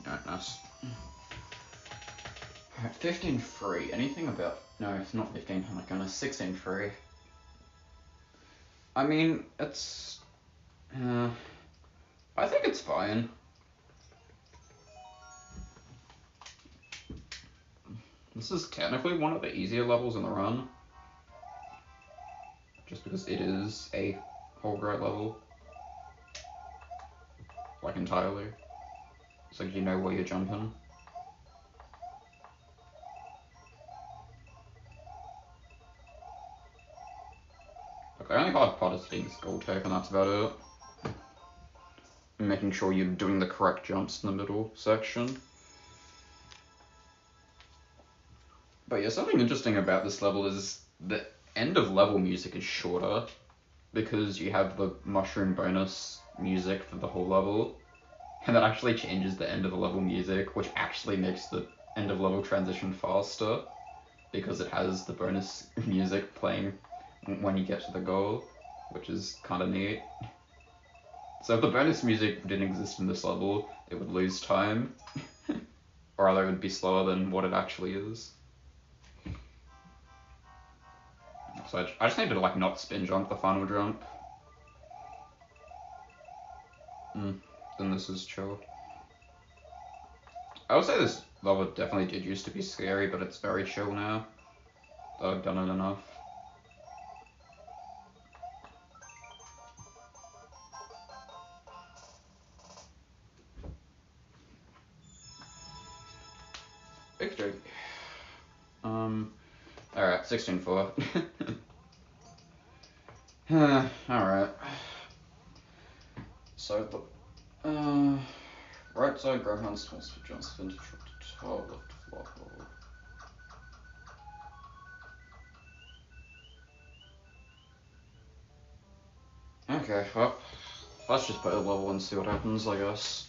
Alright, nice. Alright, 15-3. Anything about... No, it's not 15. Oh my goodness, 16-3. I mean, it's... I think it's fine. This is technically one of the easier levels in the run. Just because it is a hold right level. Like, entirely. It's like you know where you're jumping. Like, the only hard part is hitting this gold tape, and that's about it. And making sure you're doing the correct jumps in the middle section. But yeah, something interesting about this level is the end of level music is shorter because you have the mushroom bonus music for the whole level. And that actually changes the end of the level music, which actually makes the end of level transition faster because it has the bonus music playing when you get to the goal, which is kind of neat. So if the bonus music didn't exist in this level, it would lose time. Or rather, it would be slower than what it actually is. So I just need to like not spin jump the final jump. Then this is chill. I would say this level definitely did used to be scary, but it's very chill now. I've done it enough. Victory. Alright, 16-4. Alright. So the right side grab hands towards for Johnson to top left flop. Okay, well, let's just play the level and see what happens, I guess.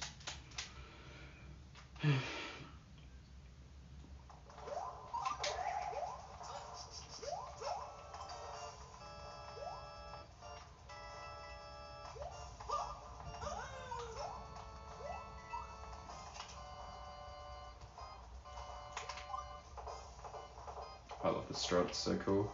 I love the strut, it's so cool.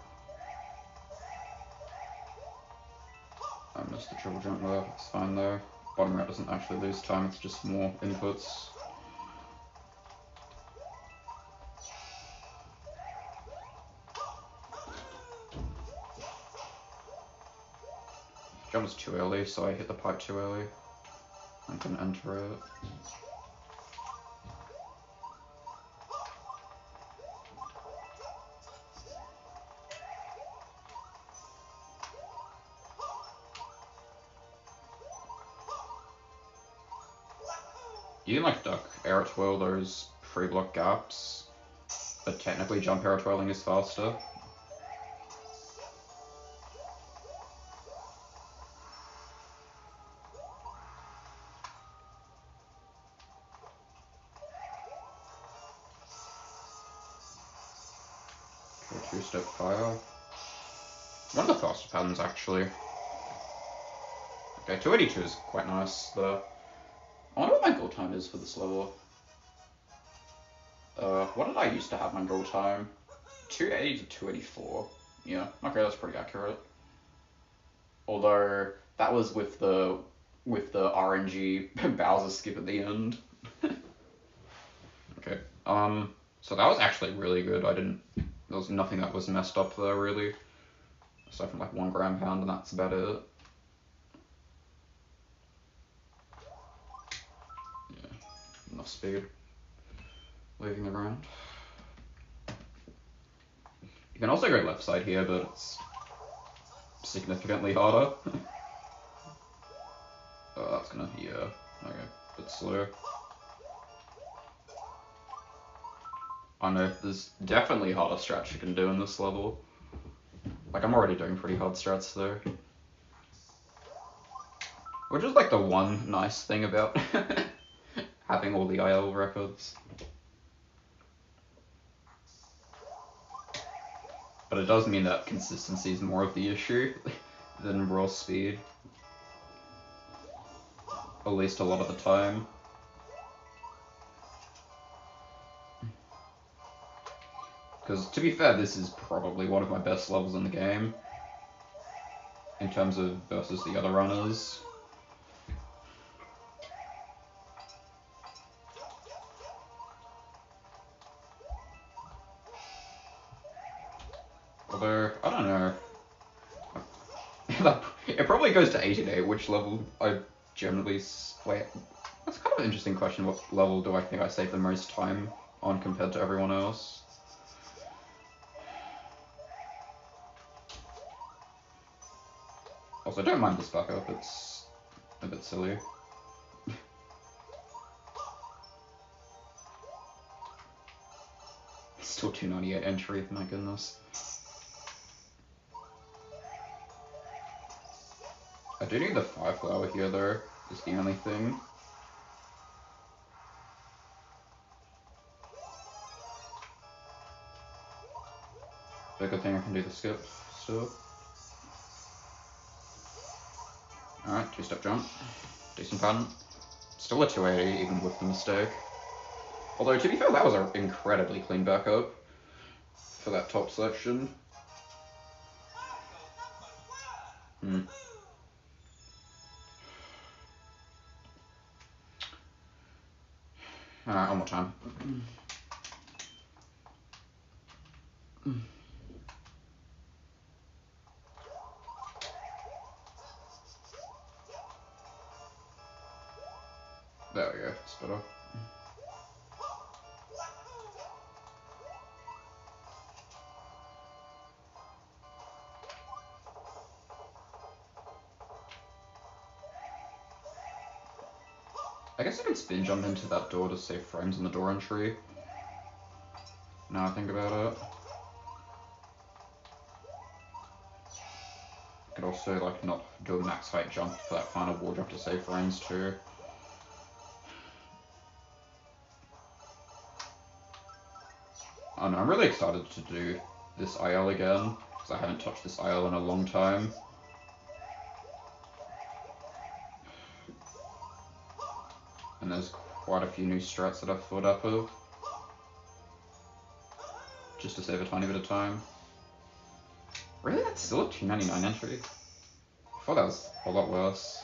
I missed the triple jump there, it's fine though. Bottom right doesn't actually lose time, it's just more inputs. Jump was too early, so I hit the pipe too early. I couldn't enter it. You can like duck air twirl those free block gaps, but technically jump air twirling is faster. Okay, two-step fire. One of the faster patterns actually. Okay, 282 is quite nice though. I wonder what my goal time is for this level. What did I used to have my goal time? 280 to 284. Yeah, okay, that's pretty accurate. Although that was with the RNG Bowser skip at the end. Okay. So that was actually really good. There was nothing that was messed up there really. Aside from like 1 gram pound, and that's about it. Yeah, enough speed. Leaving the round. You can also go left side here, but it's significantly harder. Oh, that's gonna, yeah, okay, bit slow. I know, there's definitely harder strats you can do in this level. Like, I'm already doing pretty hard strats though. Which is like the one nice thing about having all the IL records. But it does mean that consistency is more of the issue than raw speed. At least a lot of the time. Because, to be fair, this is probably one of my best levels in the game. In terms of versus the other runners. Although, I don't know. It probably goes to 88, which level I generally... Wait, that's kind of an interesting question. What level do I think I save the most time on compared to everyone else? Also, don't mind this backup, it's a bit silly. Still 298 entry, my goodness. I do need the 5 flower here though, is the only thing. But good thing I can do the skip still. Alright, 2-step jump. Decent pattern. Still a 280 even with the mistake. Although, to be fair, that was an incredibly clean backup for that top section. Alright, one more time. There we go, it's better. I guess I could spin jump into that door to save frames on the door entry. Now I think about it. I could also like not do a max height jump for that final wall jump to save frames too. Oh no, I'm really excited to do this IL again, because I haven't touched this IL in a long time. And there's quite a few new strats that I've thought up of, just to save a tiny bit of time. Really? That's still a 299 entry? I thought that was a lot worse.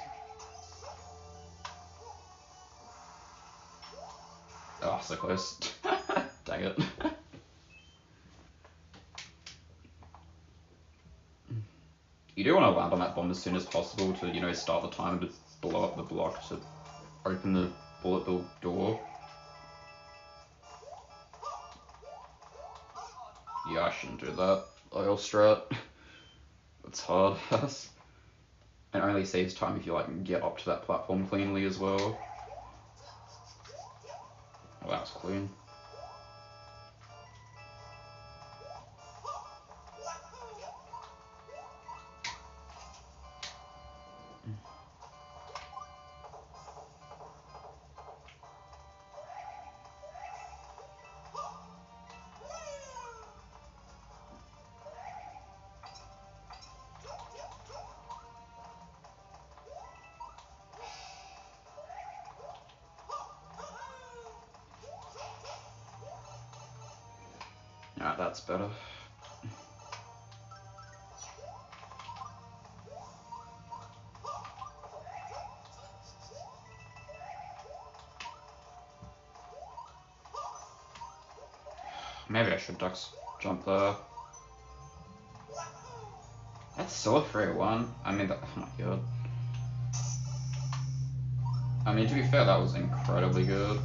Oh, so close. Dang it. You do want to land on that bomb as soon as possible to, you know, start the timer to blow up the block to open the bullet bill door. Yeah, I shouldn't do that. Oil strat. It's hard. And only saves time if you like get up to that platform cleanly as well. Well, that's clean. Alright, that's better. Maybe I should ducks jump there. That's still a 301. I mean, that, oh my god. I mean, to be fair, that was incredibly good.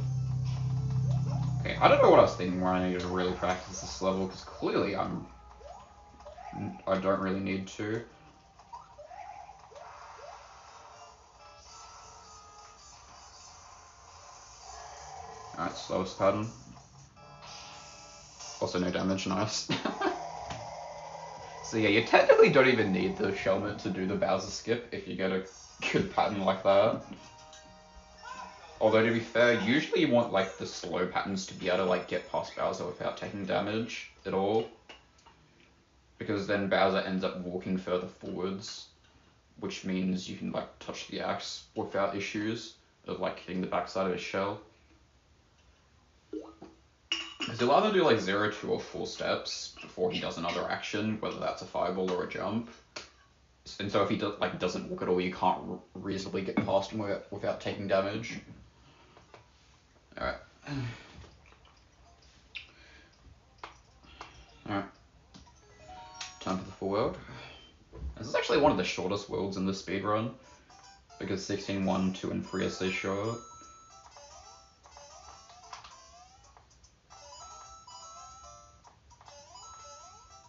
Okay, I don't know what I was thinking when I needed to really practice this level, because clearly I don't really need to. Alright, slowest pattern. Also no damage, nice. So yeah, you technically don't even need the Shelmet to do the Bowser skip if you get a good pattern like that. Although to be fair, usually you want like the slow patterns to be able to like get past Bowser without taking damage at all. Because then Bowser ends up walking further forwards, which means you can like touch the axe without issues of like hitting the backside of his shell. Because he'll either do like 0, 2, or 4 steps before he does another action, whether that's a fireball or a jump. And so if he doesn't walk at all, you can't reasonably get past him without taking damage. Alright. Alright. Time for the full world. This is actually one of the shortest worlds in the speedrun, because 16, 1, 2, and 3 are so short.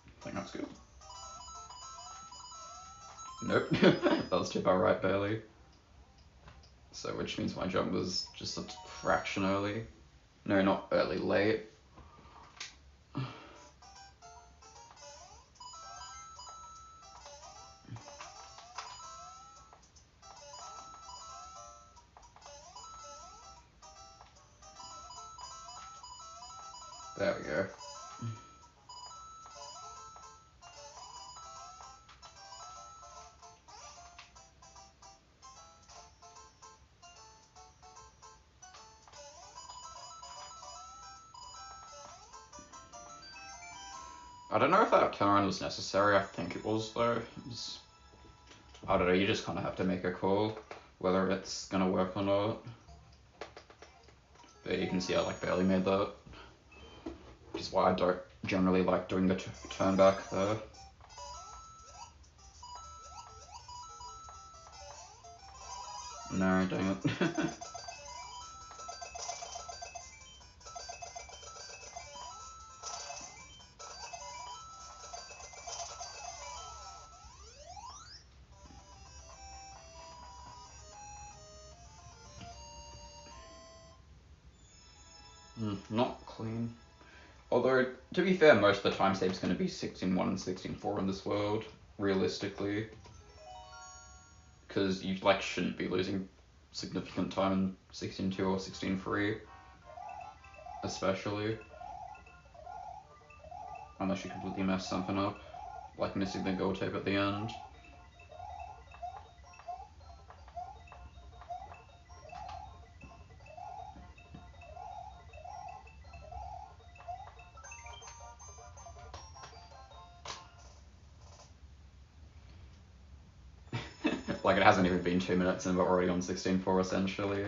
I think that's good. Nope. That was too far right, barely. So, which means my jump was just a fraction early. No, not early, late. There we go. I don't know if that turnaround was necessary. I think it was though. I don't know. You just kind of have to make a call whether it's gonna work or not. But you can see I like barely made that, which is why I don't generally like doing the turn back there. No, dang it. Not clean. Although, to be fair, most of the time save's going to be 16.1 and 16.4 in this world, realistically. Because you like shouldn't be losing significant time in 16.2 or 16.3, especially. Unless you completely mess something up, like missing the gold tape at the end. Like, it hasn't even been 2 minutes and we're already on 16.4 essentially.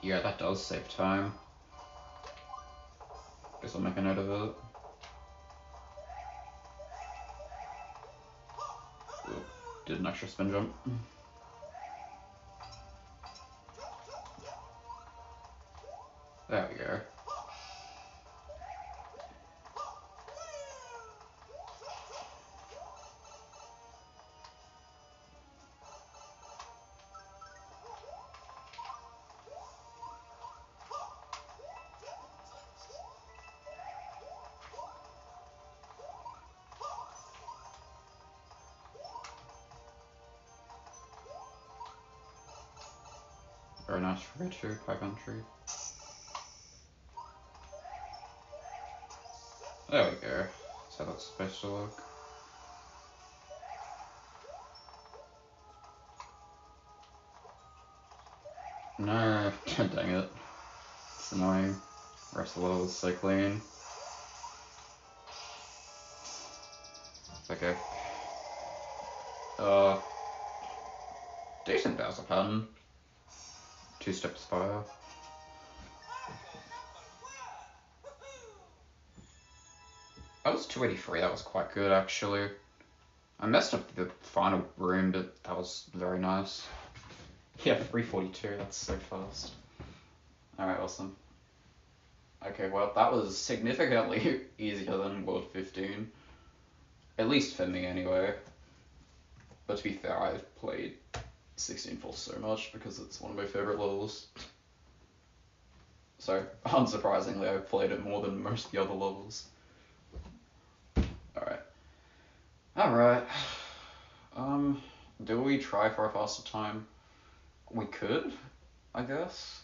Yeah, that does save time. Guess I'll make a note of it. Ooh, did an extra spin jump. There we go. Very nice for two pipe entry. There we go. That's how that's supposed to look. No, dang it. It's annoying. The rest of the level is so clean. It's okay. Decent Bowser pattern. 2 steps fire. That was 283, that was quite good actually. I messed up the final room, but that was very nice. Yeah, 342, that's so fast. Alright, awesome. Okay, well, that was significantly easier than World 15. At least for me, anyway. But to be fair, I've played 16.4 so much because it's one of my favorite levels. So, unsurprisingly, I've played it more than most of the other levels. Alright. Alright. Do we try for a faster time? We could, I guess.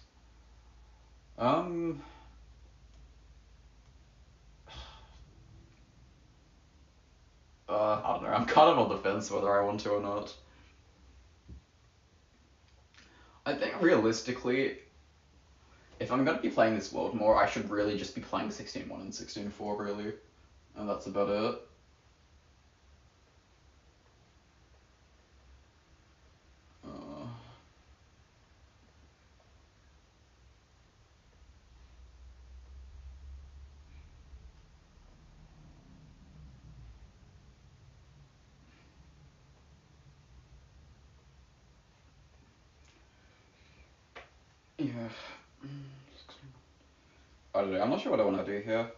I don't know, I'm kind of on the fence whether I want to or not. I think realistically, if I'm going to be playing this world more, I should really just be playing 16.1 and 16.4 really. And that's about it. Yeah. I don't know, I'm not sure what I want to do here.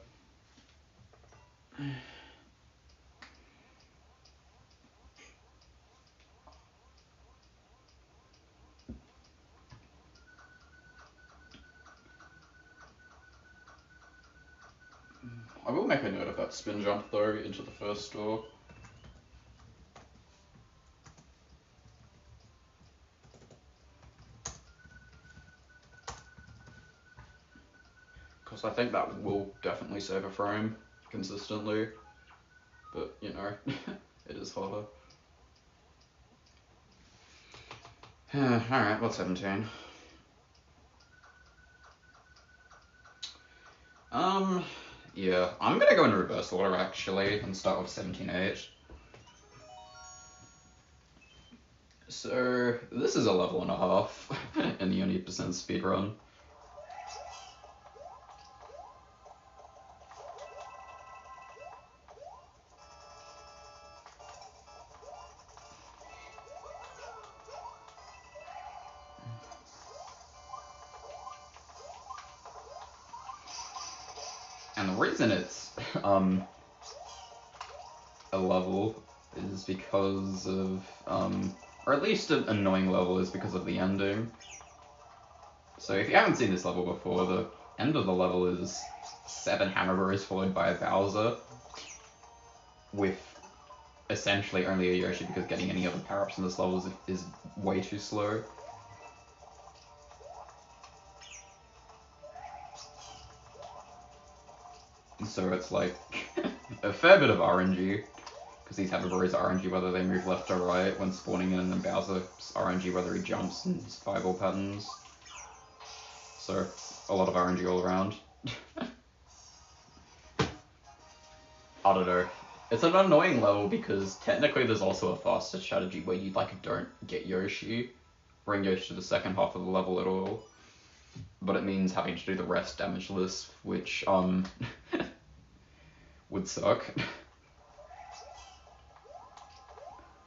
I will make a note of that spin jump though into the first door. So I think that will definitely save a frame consistently, but you know, it is harder. Alright, what's 17? Yeah, I'm gonna go in reverse order actually and start with 17.8. So, this is a level and a half in the only percent speedrun. And the reason it's a level is because of, or at least an annoying level is because of the ending. So if you haven't seen this level before, the end of the level is 7 hammer bros followed by a Bowser, with essentially only a Yoshi because getting any other power-ups in this level is way too slow. So it's like a fair bit of RNG, because these hammer bros are RNG whether they move left or right when spawning in, and then Bowser's RNG whether he jumps and his fireball patterns. So a lot of RNG all around. I don't know. It's an annoying level because technically there's also a faster strategy where you like don't get Yoshi, bring Yoshi to the second half of the level at all. But it means having to do the rest damageless, which would suck.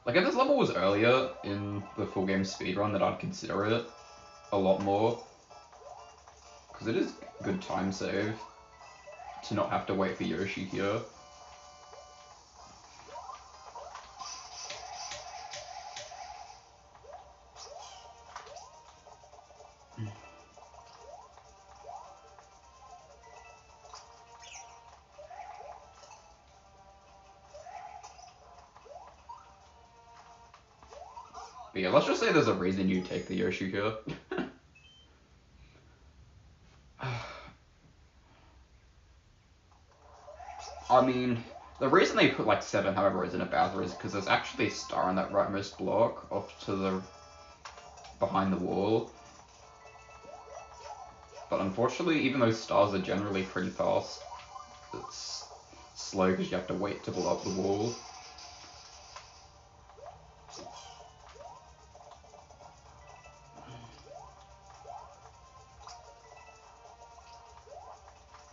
Like if this level was earlier in the full game speedrun, then I'd consider it a lot more. Because it is good time save to not have to wait for Yoshi here. But yeah, let's just say there's a reason you take the Yoshi here. I mean, the reason they put like 7 however is in a Bowser is because there's actually a star in that rightmost block off to the behind the wall. But unfortunately, even though stars are generally pretty fast, it's slow because you have to wait to blow up the wall.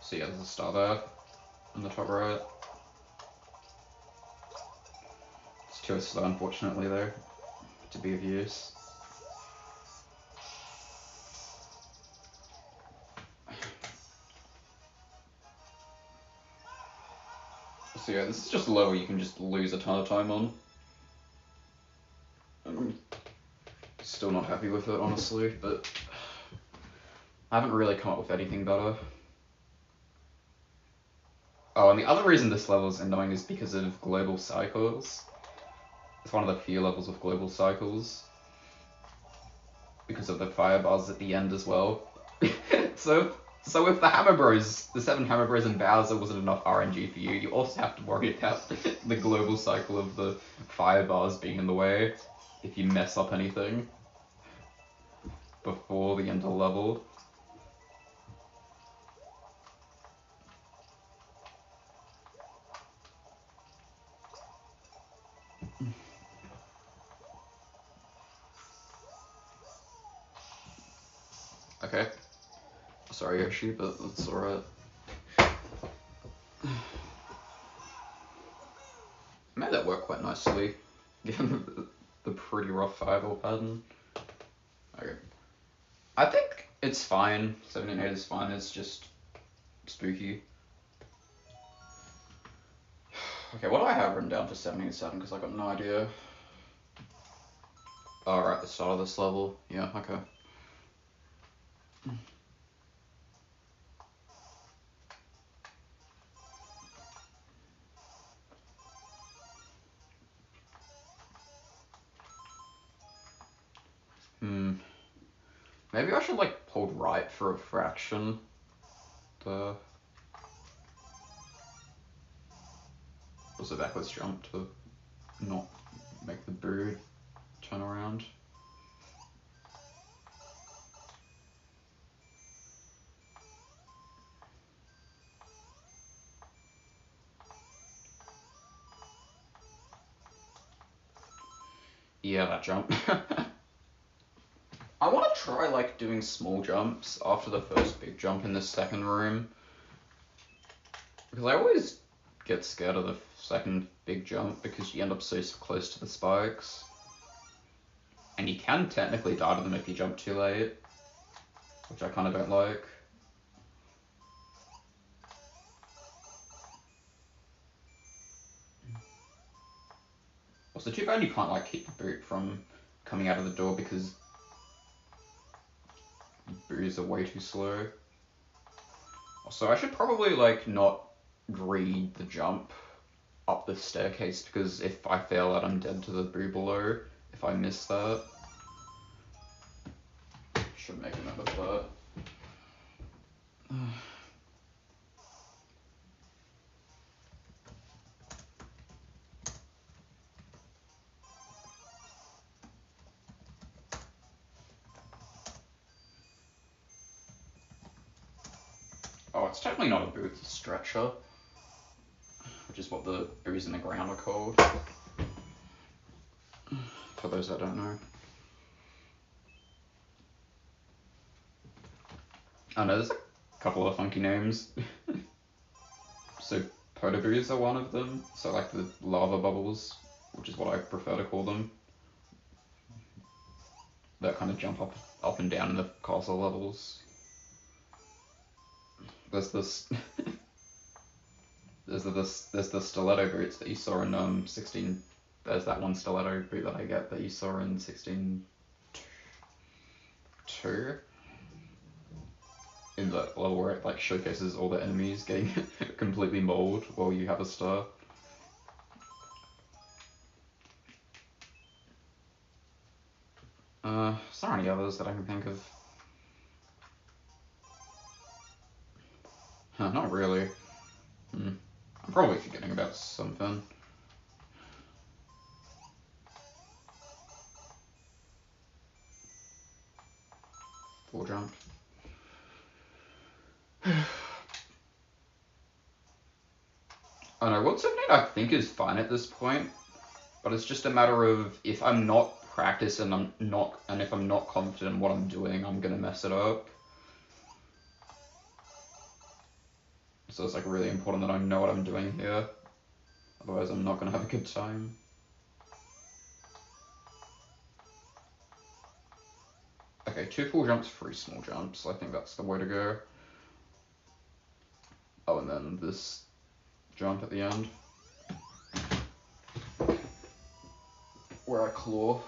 So yeah, there's a star there on the top right. It's too slow, unfortunately, though, to be of use. So yeah, this is just a level you can just lose a ton of time on. I'm still not happy with it, honestly, but I haven't really come up with anything better. Oh, and the other reason this level is annoying is because of global cycles. It's one of the few levels with global cycles. Because of the fire bars at the end as well. So if the Hammer Bros, the 7 Hammer Bros and Bowser wasn't enough RNG for you, you also have to worry about the global cycle of the fire bars being in the way if you mess up anything before the end of the level. Okay. Sorry, Yoshi, but that's alright. Made that work quite nicely, given the pretty rough fireball pattern. Okay. I think it's fine. 17.8 is fine, it's just spooky. Okay, what do I have written down for 17.7? Because I got no idea. Oh, right, the start of this level. Yeah, okay. Maybe I should like hold right for a fraction. there. Also backwards jump to not make the bird turn around. Yeah, that jump. I want to try like doing small jumps after the first big jump in the second room, because I always get scared of the second big jump because you end up so close to the spikes, and you can technically die to them if you jump too late, which I kind of don't like. Also, too bad you can't like keep the boot from coming out of the door because boots are way too slow. Also, I should probably like not read the jump up the staircase, because if I fail that, I'm dead to the boo below if I miss that. Should make a note of that. Oh, it's technically not a boot, it's a stretcher, which is what the boos in the ground are called, for those that don't know. I know there's a couple of funky names. So potoboos are one of them, so like the lava bubbles, which is what I prefer to call them, that kind of jump up and down in the castle levels. There's this there's the stiletto boots that you saw in 16. There's that one stiletto boot that I get that you saw in 16.2, in the level where it like showcases all the enemies getting completely mauled while you have a star. Is there any others that I can think of? Not really. I'm probably forgetting about something. Full jump. I know, what's something I think is fine at this point, but it's just a matter of if I'm not practiced and if I'm not confident in what I'm doing, I'm gonna mess it up. So it's like really important that I know what I'm doing here, otherwise I'm not gonna have a good time. Okay, 2 full jumps, 3 small jumps. I think that's the way to go. Oh, and then this jump at the end, where I claw.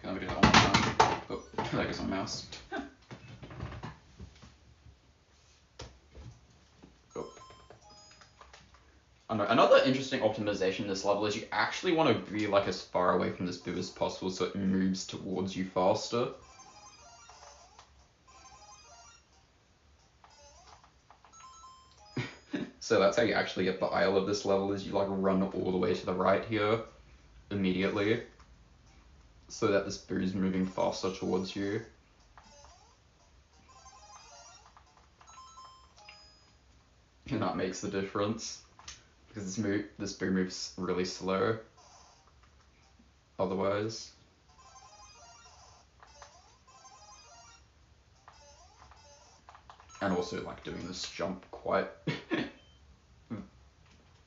Can I do that one more time? Oh, there goes my mouse. Another interesting optimization in this level is you actually want to be like as far away from this boo as possible so it moves towards you faster. So that's how you actually get the aisle of this level, is you like run all the way to the right here immediately so that this boo is moving faster towards you. And that makes the difference, because this boo moves really slow otherwise. And also like doing this jump quite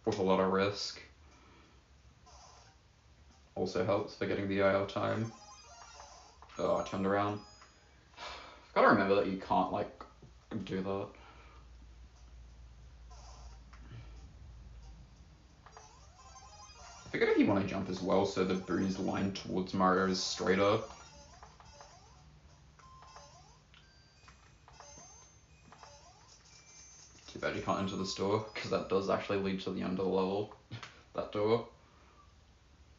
with a lot of risk also helps for getting the IL time. Oh, I turned around. I've gotta remember that you can't like do that. I forget if you want to jump as well so the boo's line towards Mario is straighter. Too bad you can't enter this door, because that does actually lead to the end of the level. That door.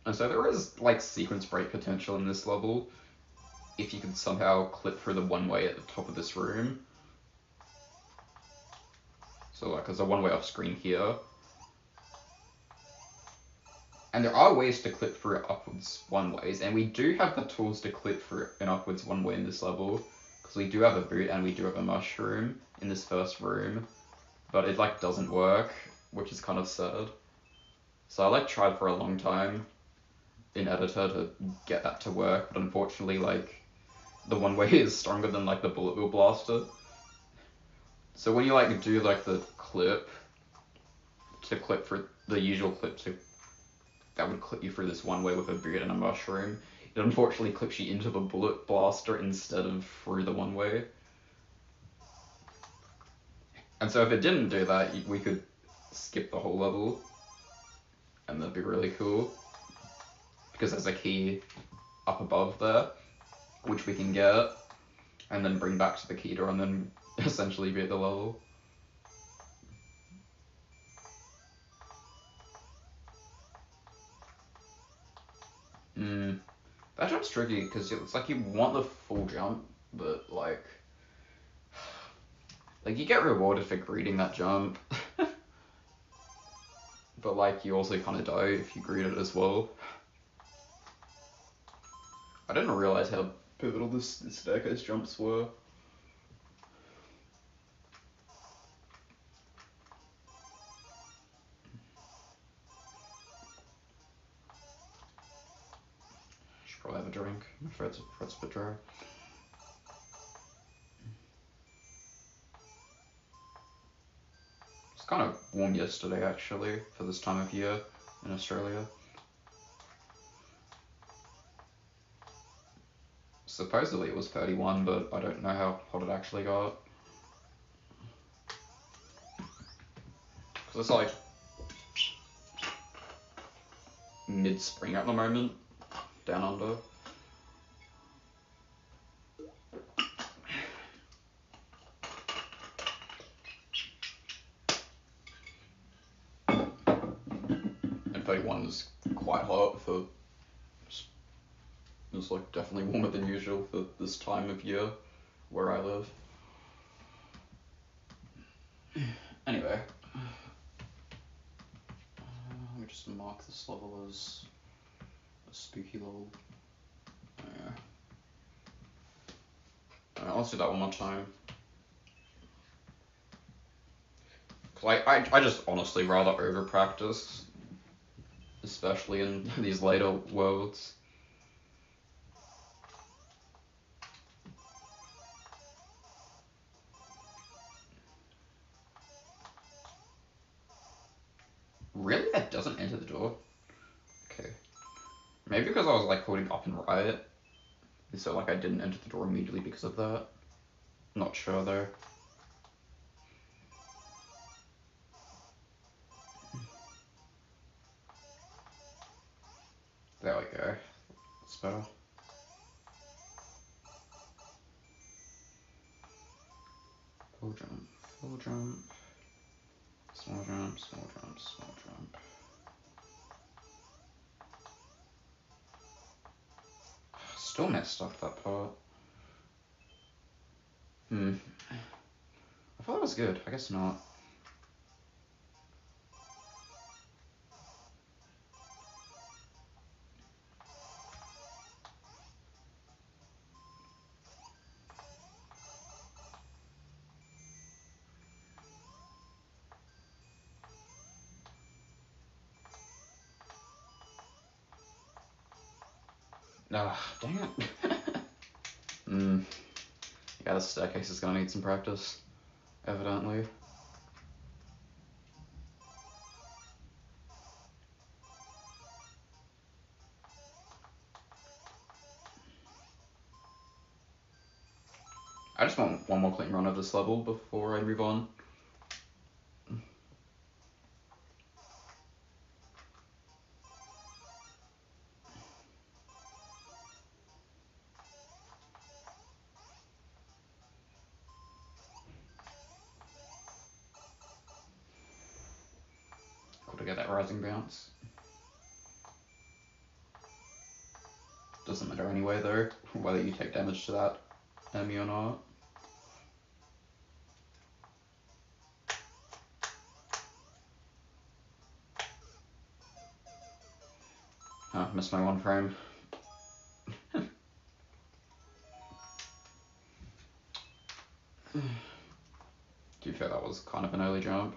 And so there is, like, sequence break potential in this level, if you could somehow clip through the one-way at the top of this room. So, like, there's a one-way off screen here. And there are ways to clip through upwards one-ways, and we do have the tools to clip through an upwards one-way in this level, because we do have a boot and we do have a mushroom in this first room, but it, like, doesn't work, which is kind of sad. So I, like, tried for a long time in editor to get that to work, but unfortunately, like, the one-way is stronger than, like, the bullet wheel blaster. So when you, like, do, like, the clip to clip for the usual clip that would clip you through this one-way with a boot and a mushroom, it unfortunately clips you into the bullet blaster instead of through the one-way. And so if it didn't do that, we could skip the whole level, and that'd be really cool, because there's a key up above there, which we can get, and then bring back to the key door, and then essentially beat the level. That jump's tricky, because it's like you want the full jump, but like you get rewarded for greeting that jump. But like you also kind of die if you greet it as well. I didn't realize how pivotal this staircase jumps were. Should probably have a drink. My throat's a bit dry. It's kind of warm yesterday actually for this time of year in Australia. Supposedly it was 31, but I don't know how hot it actually got. Because it's like mid-spring at the moment, down under. And 31 is quite hot for... It's like definitely warmer than usual for this time of year where I live. Anyway, let me just mark this level as a spooky level. Yeah. Alright, let's do that one more time. Cause I just honestly rather over practice, especially in these later worlds. Really? That doesn't enter the door? Okay. Maybe because I was like holding up and right, so like I didn't enter the door immediately because of that. Not sure though. There we go. That's better. Full jump, full jump. Small jump, small jump, small jump. Still messed up that part. I thought it was good. I guess not. Ah, dang it. Yeah, this staircase is gonna need some practice, evidently. I just want one more clean run of this level before I move on. Gotta get that rising bounce. Doesn't matter anyway though, whether you take damage to that enemy or not. Oh, missed my one frame. Do you feel that was kind of an early jump?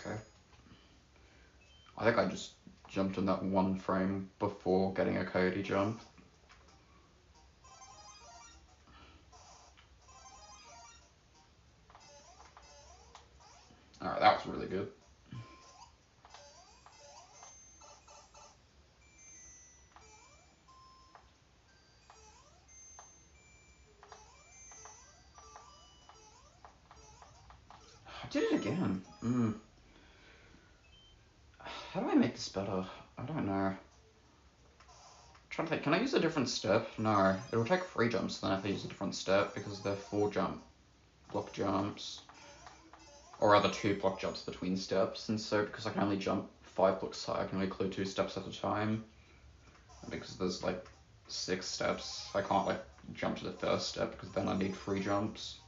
Okay. I think I just jumped in that one frame before getting a coyote jump. Alright, that was really good. I did it again. How do I make this better? I don't know. I'm trying to think, can I use a different step? No, it'll take 3 jumps then if I use a different step because they're 4 block jumps. Or rather 2 block jumps between steps, and so because I can only jump 5 blocks high, I can only clear 2 steps at a time. And because there's like 6 steps, I can't like jump to the first step because then I need 3 jumps.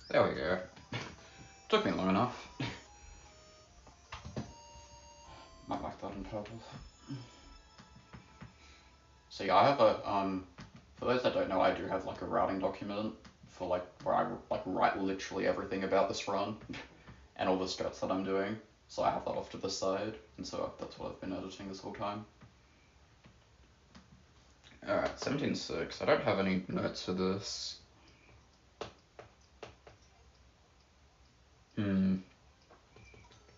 There we go. Took me long enough. Might like that in purple. So yeah, I have a, for those that don't know, I do have like a routing document for like, where I like write literally everything about this run and all the steps that I'm doing. So I have that off to the side, and so that's what I've been editing this whole time. Alright, 17.6. I don't have any notes for this.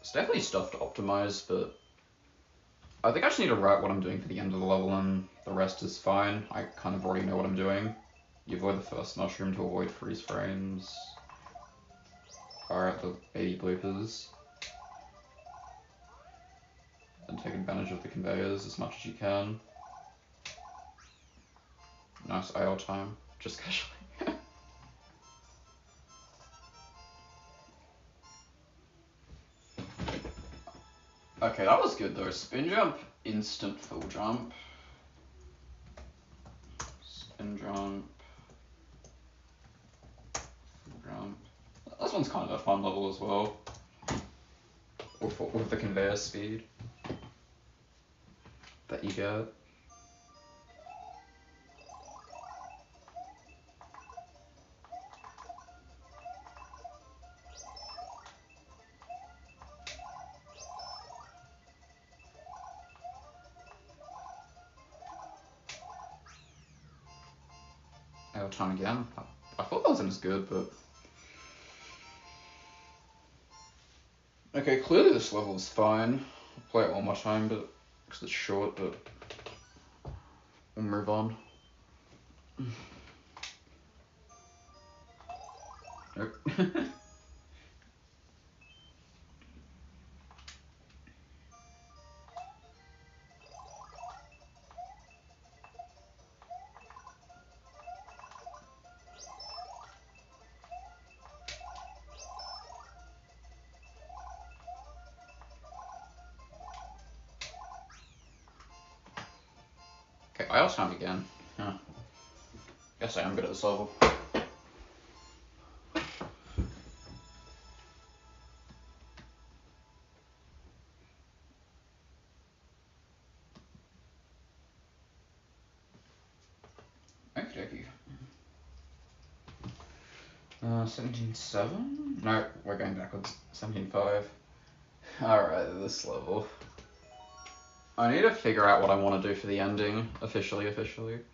It's definitely stuff to optimize, but I think I just need to write what I'm doing for the end of the level and the rest is fine. I kind of already know what I'm doing. You avoid the first mushroom to avoid freeze frames. Fire out the baby bloopers. And take advantage of the conveyors as much as you can. Nice IO time, just casually. Okay, that was good though. Spin jump, instant full jump. Spin jump. Full jump. This one's kind of a fun level as well. With the conveyor speed that you get. Time again. I thought that wasn't as good, but okay. Clearly, this level is fine. I'll play it one more time, but because it's short, but we'll move on. Nope. Tryout time again. Huh. Guess I am good at this level. Okey-dokey. 17.7? No, we're going backwards. 17.5. Alright, this level. I need to figure out what I want to do for the ending, officially. Because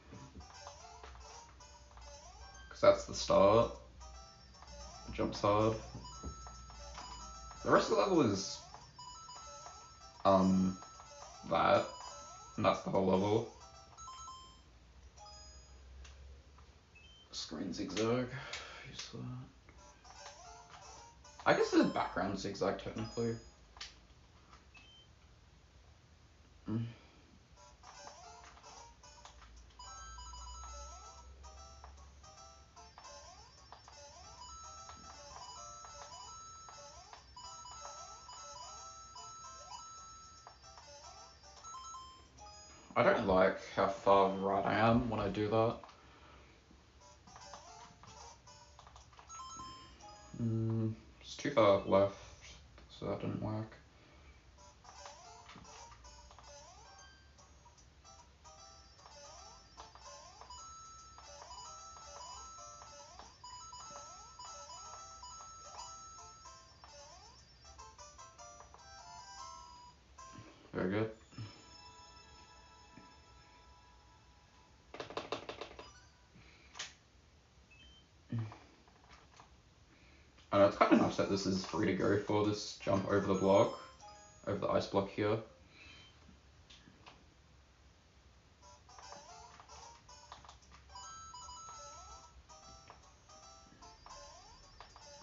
that's the start. Jumps hard. The rest of the level is, that. And that's the whole level. Screen zigzag. Use that. I guess there's a background zigzag, technically. I don't like how far right I am when I do that. It's too far left, so that didn't work. Very good. I know it's kind of nice that this is free to go for this jump over the block, over the ice block here.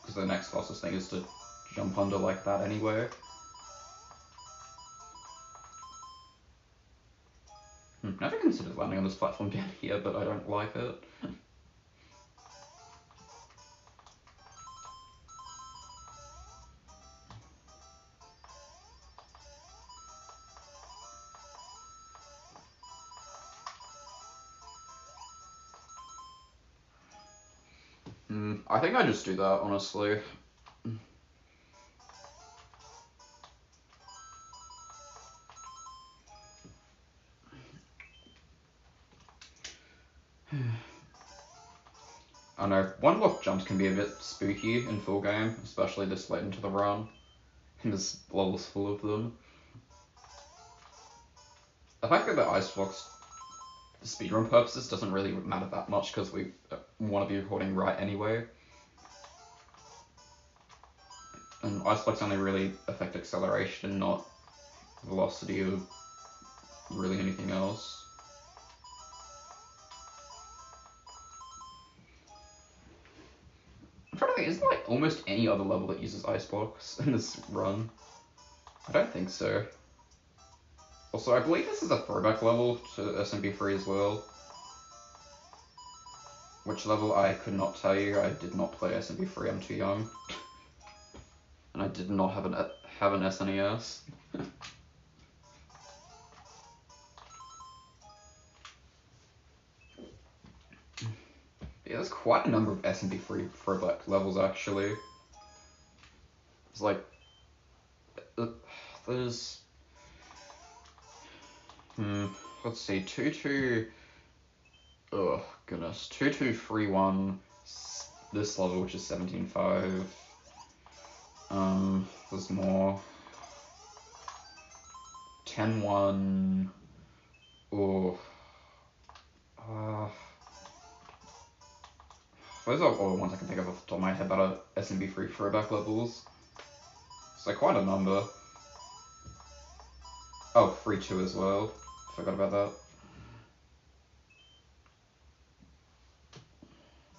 Because the next fastest thing is to jump under like that anyway. Never considered landing on this platform down here, but I don't like it. I think I just do that, honestly. I know, one block jumps can be a bit spooky in full game, especially this late into the run. And this level's full of them. The fact that the ice blocks, for speedrun purposes, doesn't really matter that much because we want to be recording right anyway. And ice blocks only really affect acceleration, not velocity or really anything else. I'm trying to think, is there like almost any other level that uses ice blocks in this run? I don't think so. Also, I believe this is a throwback level to SMB3 as well. Which level I could not tell you. I did not play SMB3, I'm too young. And I did not have an SNES. Yeah, there's quite a number of SMB3 throwback levels actually. It's like, there's, let's see, 2231, this level, which is 17.5. There's more. 10.1. Those are all the ones I can think of off the top of my head that are SMB3 throwback levels. So quite a number. Oh, 3.2 as well. Forgot about that.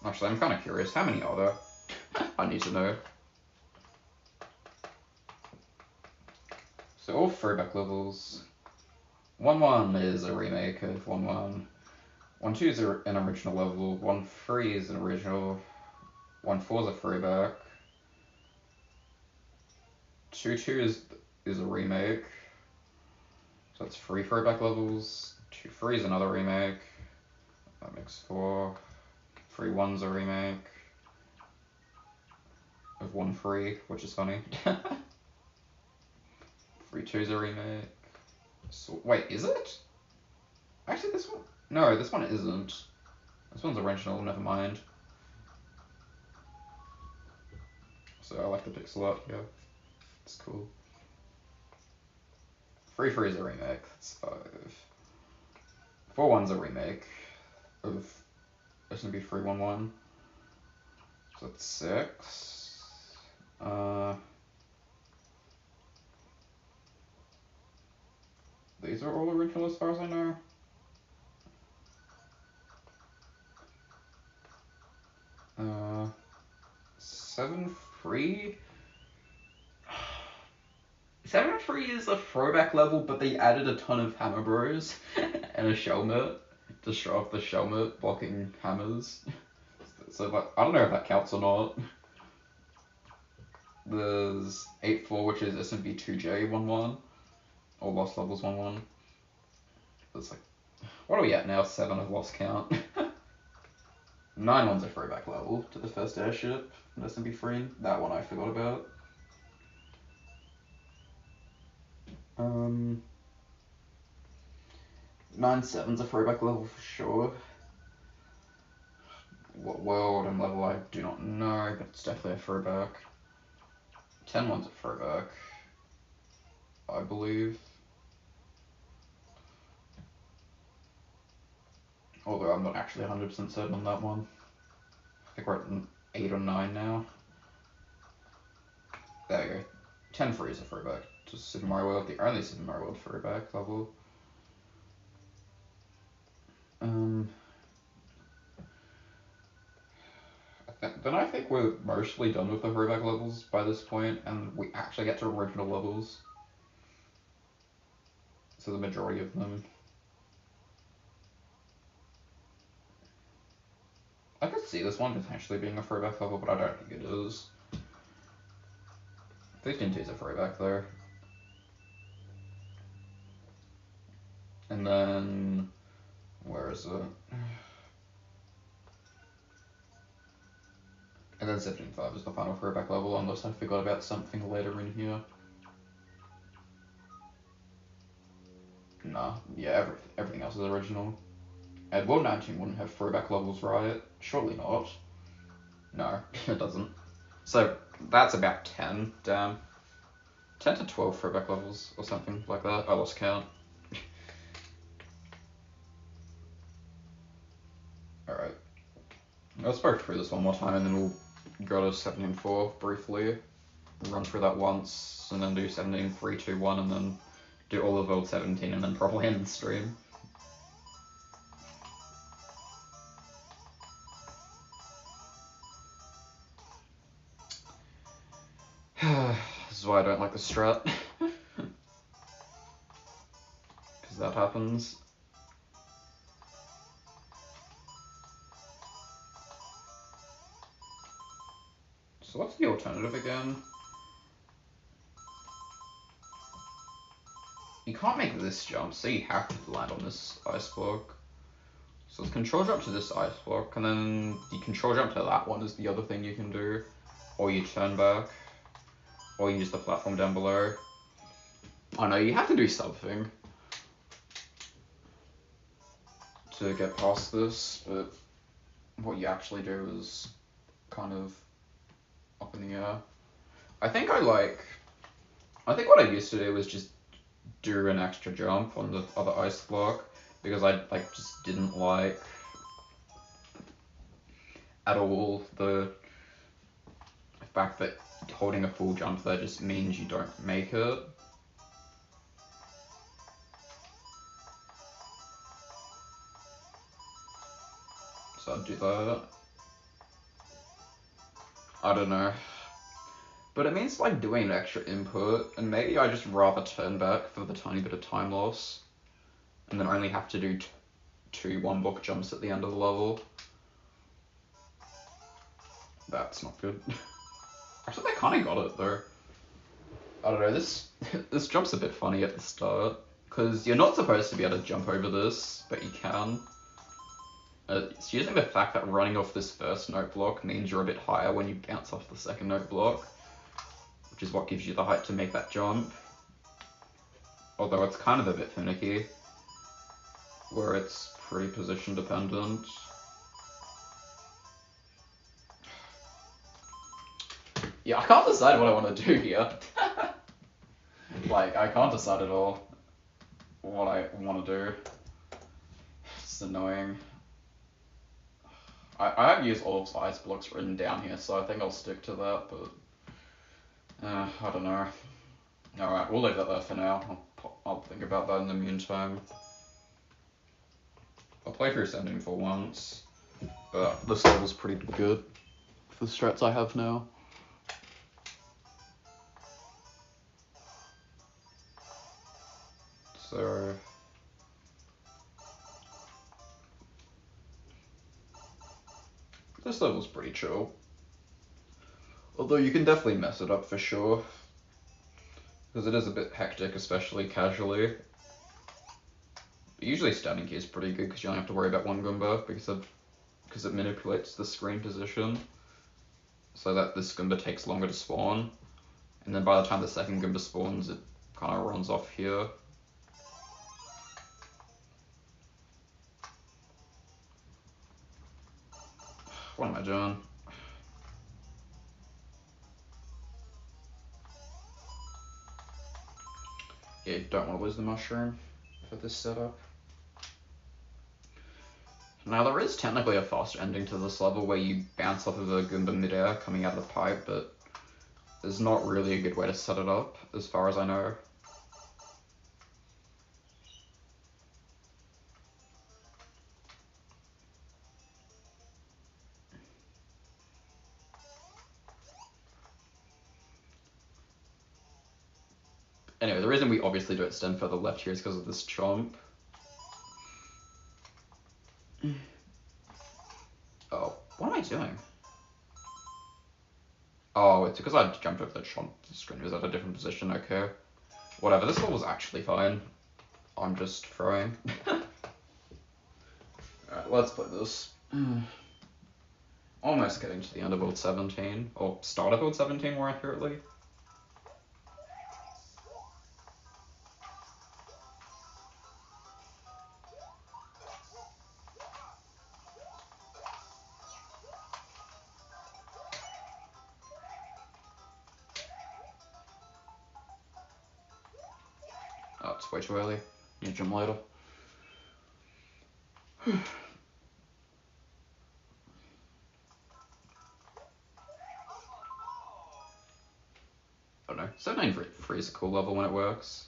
Actually, I'm kind of curious. How many are there? I need to know. So all throwback levels. 1.1 is a remake of 1.1. 1.2 is an original level. 1.3 is an original. 1.4 is a throwback. 2.2 is a remake. So that's 3 throwback levels. 2 3's another remake. That makes 4. 3 1's a remake of 1 3, which is funny. 3 2's a remake. So, wait, is it? Actually, this one... No, this one isn't. This one's original, never mind. So I like the pixel art here. It's cool. 3 3 is a remake. That's 5. 4 1's a remake of SMB311. So that's 6. These are all original as far as I know. 7 3. 7 3 is a throwback level, but they added a ton of hammer bros and a shelmet to show off the shelmet blocking hammers. So like, I don't know if that counts or not. There's 8 4, which is SMB2J11 or Lost Levels 11. It's like, what are we at now? 7, I've lost count. 9 1's a throwback level to the first airship in SMB3. That one I forgot about. 9 7's a throwback level for sure. What world and level I do not know, but it's definitely a throwback. 10 1's a throwback, I believe. Although I'm not actually 100% certain on that one. I think we're at 8 or 9 now. There we go. 10 3 is a throwback to Super Mario World, the only Super Mario World throwback level. Then I think we're mostly done with the throwback levels by this point, and we actually get to original levels. So the majority of them. I could see this one potentially being a throwback level, but I don't think it is. 15 2 is a throwback though. And then, where is it? And then 17 5 is the final throwback level, unless I forgot about something later in here. Nah, yeah, everything else is original. And World 19 wouldn't have throwback levels, right? Surely not. No, it doesn't. So that's about 10, damn. 10 to 12 throwback levels or something like that. I lost count. Alright. Let's go through this one more time and then we'll go to 17 4 briefly. Run through that once and then do 17 3 2 1 and then do all of World 17 and then probably end the stream. This is why I don't like the strat. Because that happens. So what's the alternative again? You can't make this jump, so you have to land on this ice block. So it's control jump to this ice block, and then the control jump to that one is the other thing you can do. Or you turn back, or you use the platform down below. Oh no, you have to do something to get past this, but what you actually do is kind of up in the air. I think what I used to do was just do an extra jump on the other ice block, because I just didn't like at all the fact that holding a full jump there just means you don't make it. So I'd do that. I don't know. But it means like doing an extra input, and maybe I just rather turn back for the tiny bit of time loss, and then only have to do two 1-block jumps at the end of the level. That's not good. Actually, they kind of got it though. I don't know, this jump's a bit funny at the start. Because you're not supposed to be able to jump over this, but you can. It's using the fact that running off this first note block means you're a bit higher when you bounce off the second note block, which is what gives you the height to make that jump. Although it's kind of a bit finicky, where it's pretty position dependent. Yeah, I can't decide what I want to do here. Like, I can't decide at all what I want to do. It's annoying. I have used all of the ice blocks written down here, so I think I'll stick to that, but I don't know. Alright, we'll leave that there for now. I'll think about that in the meantime. I'll play through Sending for once, but this level's pretty good for the strats I have now. So this level's pretty chill. Although you can definitely mess it up for sure, because it is a bit hectic, especially casually. But usually standing key is pretty good because you only have to worry about one Goomba because it manipulates the screen position so that this Goomba takes longer to spawn, and then by the time the second Goomba spawns, it kind of runs off here. What am I doing? Yeah, you don't want to lose the mushroom for this setup. Now there is technically a fast ending to this level where you bounce off of a Goomba midair coming out of the pipe, but there's not really a good way to set it up, as far as I know. Anyway, the reason we obviously don't stand further left here is because of this chomp. Oh, what am I doing? Oh, it's because I jumped over the chomp. The screen was at a different position, okay. Whatever, this level's actually fine. I'm just throwing. Alright, let's play this. Almost getting to the end of World 17, or start of World 17 more accurately. Oh, it's way too early. Need to jump later. I don't know. 17.3 is a cool level when it works.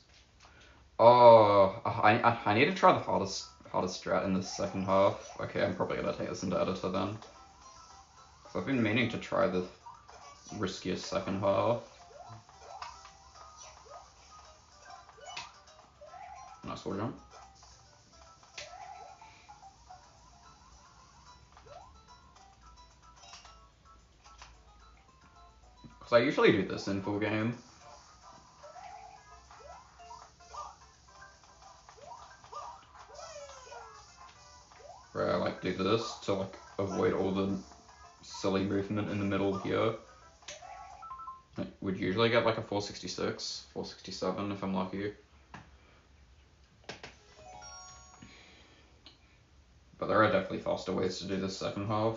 Oh, I need to try the hardest strat in the second half. Okay, I'm probably gonna take this into editor then. Cause I've been meaning to try the riskiest second half. Nice wall jump. Cause I usually do this in full game. Where I like do this to like avoid all the silly movement in the middle here. I would usually get like a 466, 467 if I'm lucky. But there are definitely faster ways to do this second half.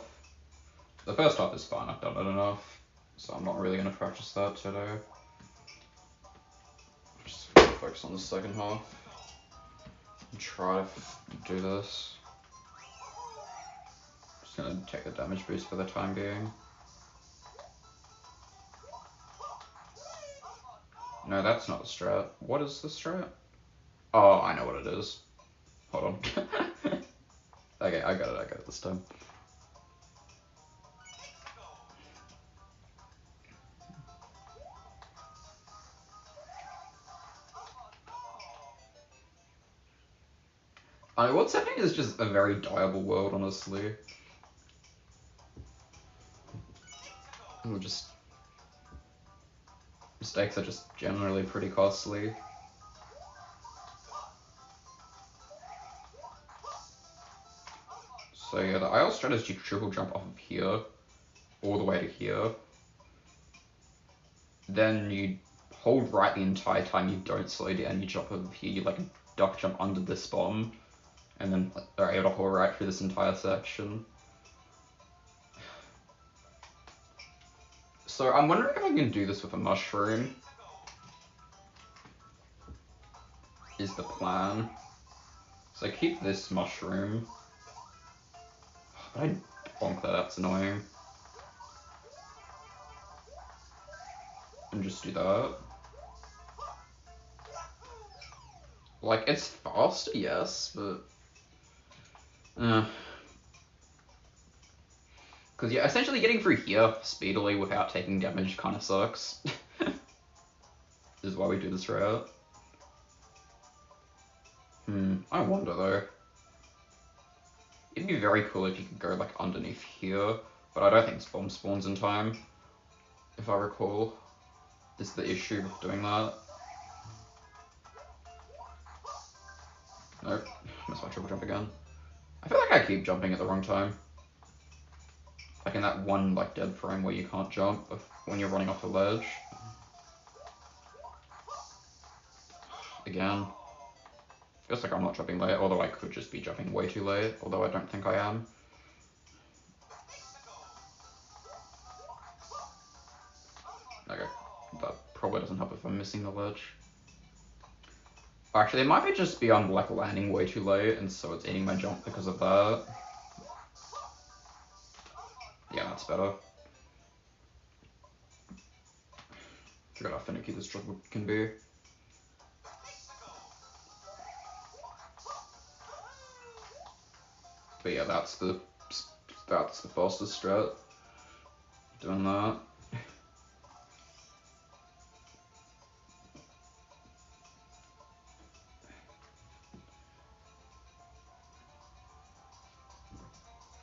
The first half is fine, I've done it enough, so I'm not really going to practice that today. Just focus on the second half and try to do this. Just going to take the damage boost for the time being. No, that's not the strat. What is the strat? Oh, I know what it is. Hold on. Okay, I got it this time. What's happening is just a very dieable world, honestly. Mistakes are just generally pretty costly. So yeah, the ideal strat is you triple jump off of here, all the way to here. Then you hold right the entire time, you don't slow down, you jump over here, you like duck jump under this bomb, and then are able to hold right through this entire section. So I'm wondering if I can do this with a mushroom. Is the plan. So keep this mushroom. But I bonk that, that's annoying. And just do that. Like, it's fast, yes, but... Because, yeah, essentially getting through here speedily without taking damage kind of sucks. This is why we do this route. I wonder, though. It'd be very cool if you could go, like, underneath here, but I don't think this bomb spawns in time, if I recall. Is the issue with doing that. Nope, missed my triple jump again. I feel like I keep jumping at the wrong time. Like in that one like dead frame where you can't jump when you're running off the ledge. Again. Feels like I'm not jumping late, although I could just be jumping way too late, although I don't think I am. Okay, that probably doesn't help if I'm missing the ledge. Actually, it might just be I'm like landing way too late, and so it's eating my jump because of that. Yeah, that's better. Forgot how finicky this jump can be. But yeah, that's the fastest strat. Doing that.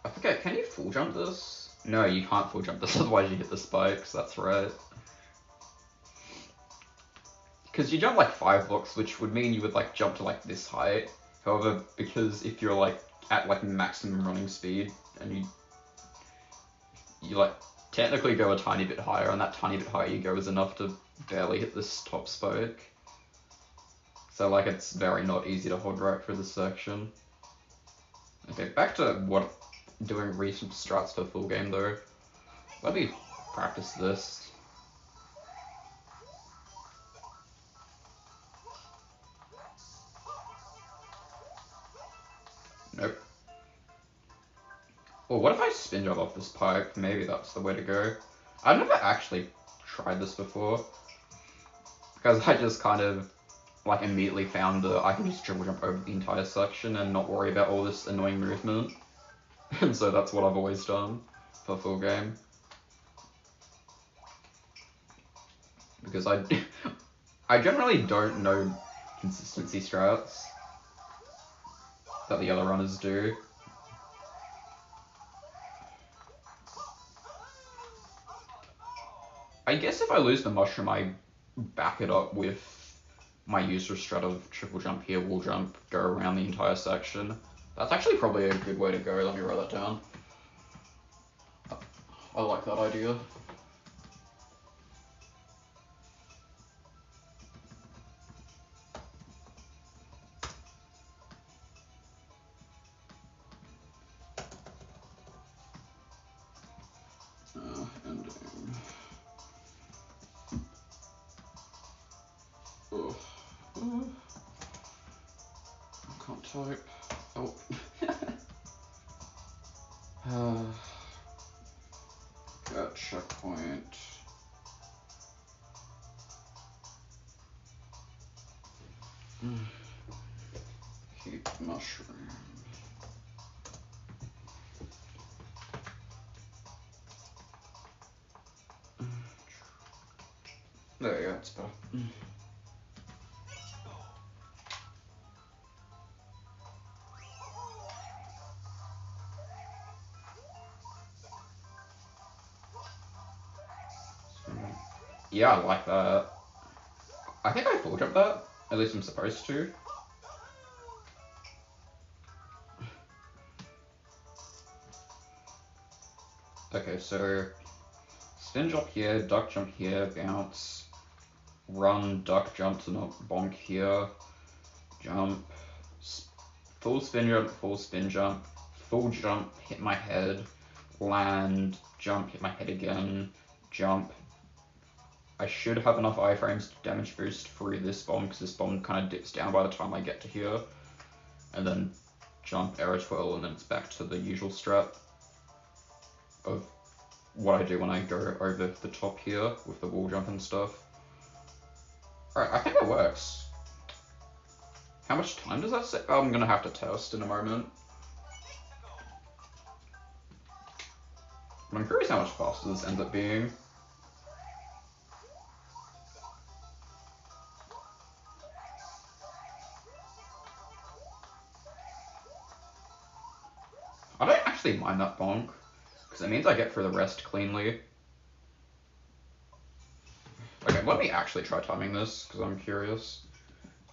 I forget, can you full jump this? No, you can't full jump this, otherwise you hit the spikes, that's right. Because you jump like 5 blocks, which would mean you would like jump to like this height. However, because if you're like at like maximum running speed and you like technically go a tiny bit higher, and that tiny bit higher you go is enough to barely hit this top spike. So like it's very not easy to hold right through this section. Okay, back to what doing recent strats for full game though. Let me practice this. Nope. Well, what if I spin jump off this pipe? Maybe that's the way to go. I've never actually tried this before, because I just kind of like immediately found that I can just triple jump over the entire section and not worry about all this annoying movement. And so that's what I've always done for full game. Because I generally don't know consistency strats that the other runners do. I guess if I lose the mushroom, I back it up with my user strat of triple jump here, wall jump, go around the entire section. That's actually probably a good way to go. Let me write that down. I like that idea. Ending. Oh. I can't type. Oh. Got checkpoint. Keep mushroom. There you go, it's better. Yeah, I like that. I think I full jump that. At least I'm supposed to. Okay, so spin jump here, duck jump here, bounce, run, duck jump to not bonk here, jump, full spin jump, full jump, hit my head, land, jump, hit my head again, jump. I should have enough iframes to damage boost through this bomb, because this bomb kind of dips down by the time I get to here. And then jump, arrow twirl, and then it's back to the usual strat of what I do when I go over the top here with the wall jump and stuff. Alright, I think it works. How much time does that say? Oh, I'm gonna have to test in a moment. But I'm curious how much faster this ends up being. I don't actually mind that bonk, because it means I get through the rest cleanly. Okay, let me actually try timing this, because I'm curious.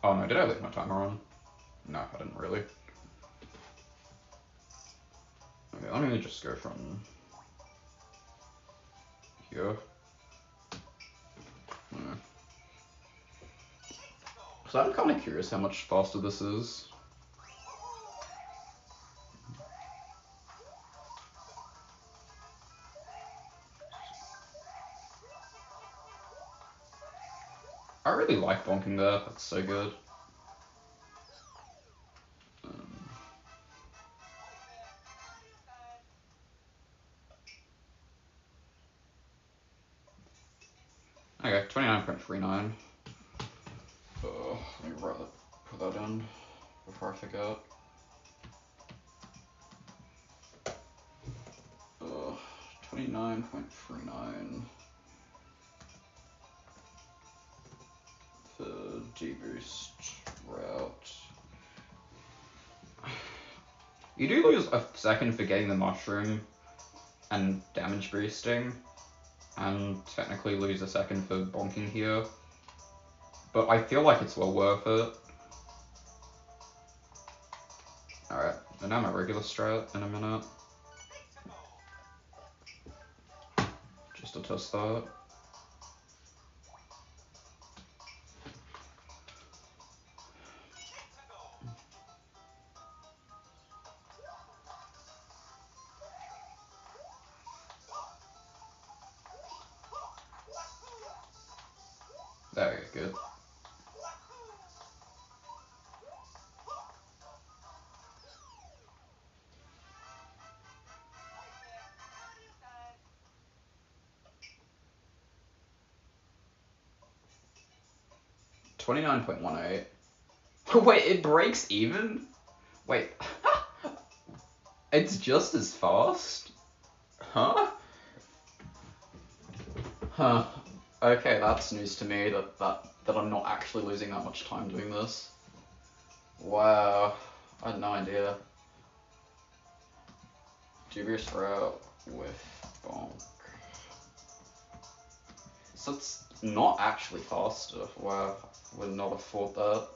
Oh no, did I leave my timer on? No, I didn't really. Okay, let me just go from here. So I'm kind of curious how much faster this is. I really like bonking there, that's so good. Okay, 29.39. Let me put that in before I forget. 29.39 the deboost route. You do lose a second for getting the mushroom and damage boosting, and technically lose a second for bonking here. But I feel like it's well worth it. Alright, and now my regular strat in a minute. Just to test that. There we go, good. $29.18. Wait, it breaks even? Wait. It's just as fast? Huh? Huh. Okay, that's news to me that I'm not actually losing that much time doing this. Wow. I had no idea. Dubious route with bonk. So it's not actually faster. Wow. Would not have thought that.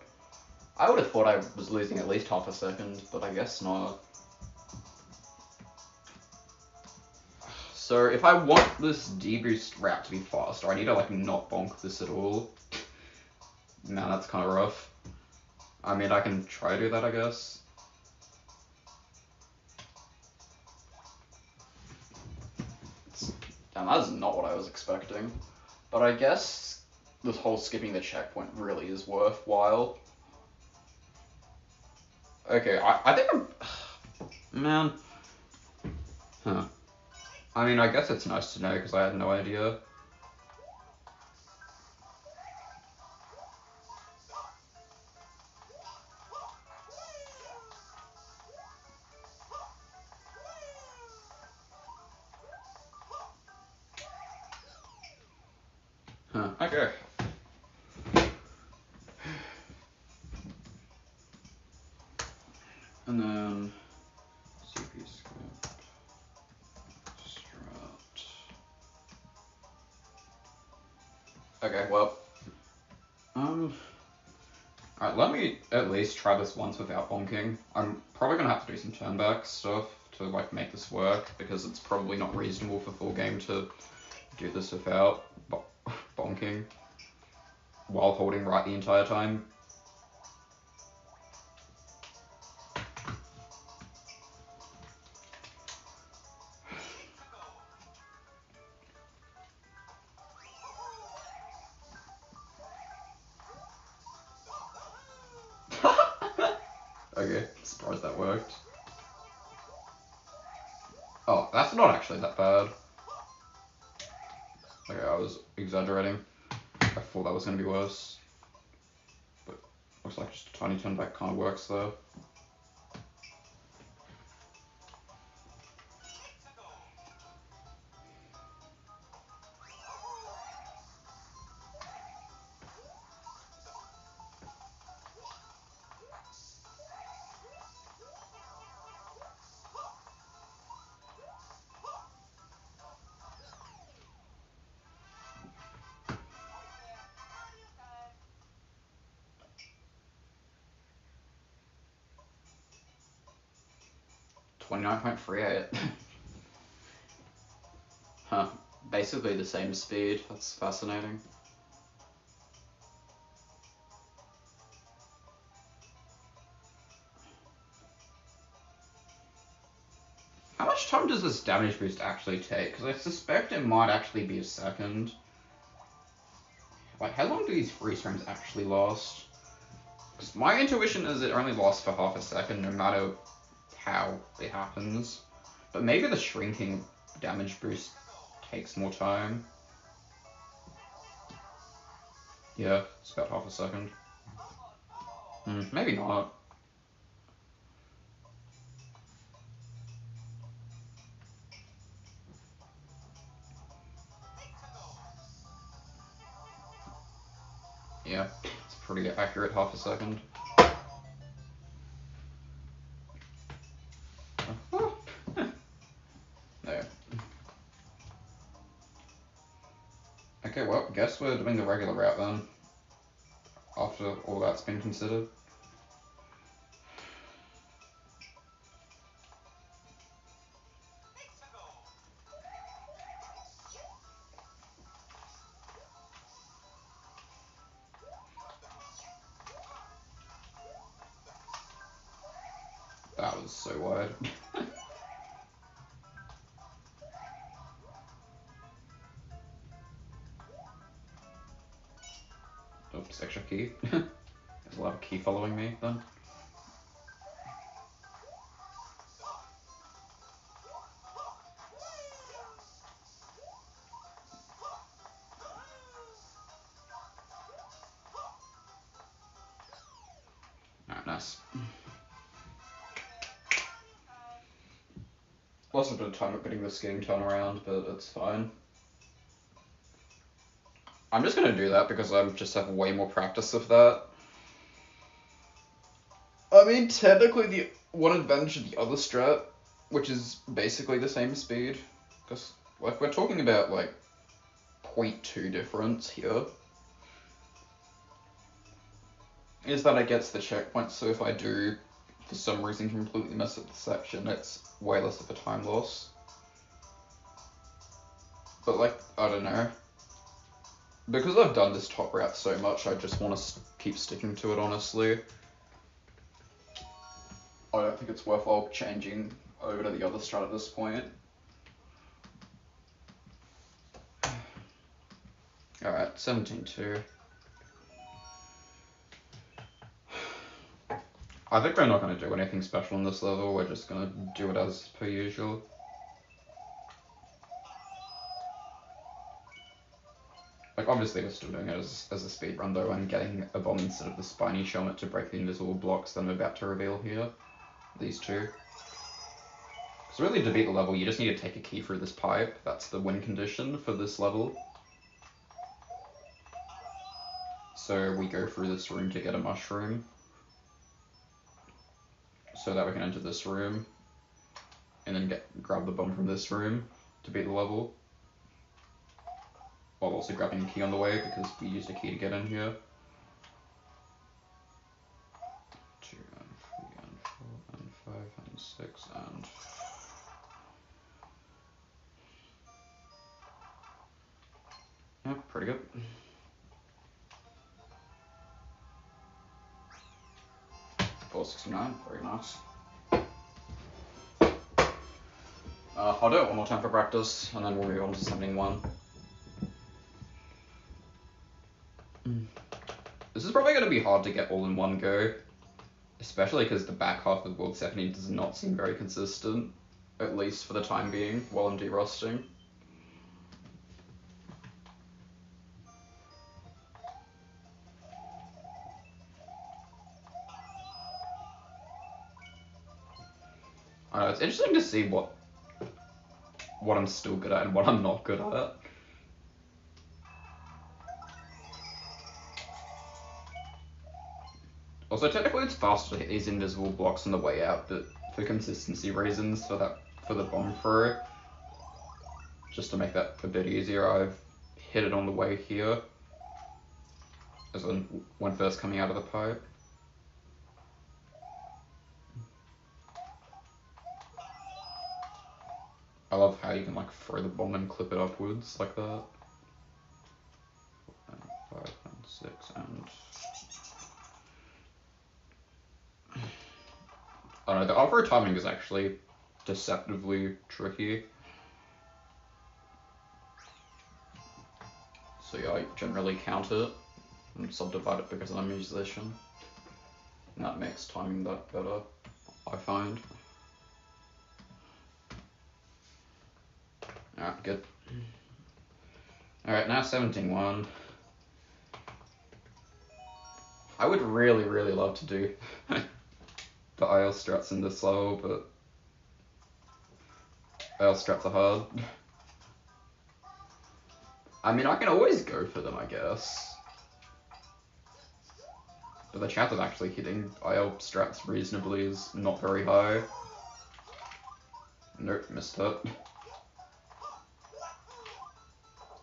I would have thought I was losing at least half a second, but I guess not. So if I want this deboost route to be faster, I need to like not bonk this at all. Man, that's kind of rough. I mean, I can try to do that, I guess. Damn, that is not what I was expecting. But I guess this whole skipping the checkpoint really is worthwhile. Okay, I think I'm... Man. Huh. I mean, I guess it's nice to know, because I had no idea. Huh, okay. And then... CP script... Strat... Okay, well... Alright, let me at least try this once without bonking. I'm probably gonna have to do some turnback stuff to like make this work, because it's probably not reasonable for full game to do this without bonking while holding right the entire time. Okay, surprised that worked. Oh, that's not actually that bad. Okay, I was exaggerating. I thought that was going to be worse. But looks like just a tiny turn back kind of works there. $29.38. Huh. Basically the same speed. That's fascinating. How much time does this damage boost actually take? Because I suspect it might actually be a second. Like, how long do these freeze frames actually last? Because my intuition is it only lasts for half a second, no matter how it happens. But maybe the shrinking damage boost takes more time. Yeah, it's about half a second. Maybe not. Yeah, it's pretty accurate, half a second. There. Okay, well, guess we're doing the regular route then, after all that's been considered. That was so wide. Oops, extra key. There's a lot of key following me then. Alright, nice. Lost a bit of time at getting this game turned around, but it's fine. I'm just gonna do that because I just have way more practice with that. I mean, technically the one advantage of the other strat, which is basically the same speed, because like we're talking about like 0.2 difference here, is that it gets the checkpoint, so if I do for some reason completely mess up the section, it's way less of a time loss. But like, I don't know. Because I've done this top route so much, I just want to keep sticking to it, honestly. I don't think it's worthwhile changing over to the other strat at this point. Alright, 17-2. I think we're not going to do anything special on this level, we're just going to do it as per usual. Like, obviously we're still doing it as a speedrun though, and getting a bomb instead of the spiny helmet to break the invisible blocks that I'm about to reveal here. These two. So really, to beat the level, you just need to take a key through this pipe. That's the win condition for this level. So we go through this room to get a mushroom, so that we can enter this room, and then grab the bomb from this room to beat the level. While also grabbing a key on the way, because we used a key to get in here. 2 and 3 and 4 and 5 and 6 and pretty good. $469, very nice. I'll do it one more time for practice, and then we'll move on to something one. This is probably going to be hard to get all in one go, especially because the back half of World 70 does not seem very consistent, at least for the time being, while I'm derusting. I know, it's interesting to see what I'm still good at and what I'm not good at. Also, technically it's faster to hit these invisible blocks on the way out, but for consistency reasons, for the bomb throw, just to make that a bit easier, I've hit it on the way here, as in when first coming out of the pipe. I love how you can like throw the bomb and clip it upwards like that. 5 and 6 and I don't know, the off-road timing is actually deceptively tricky. So yeah, I generally count it and subdivide it because I'm a musician. And that makes timing that better, I find. Alright, good. Alright, now 17-1. I would really love to do the IL strats in this level, but IL strats are hard. I mean, I can always go for them, I guess. But the chance of actually hitting IL strats reasonably is not very high. Nope, missed it.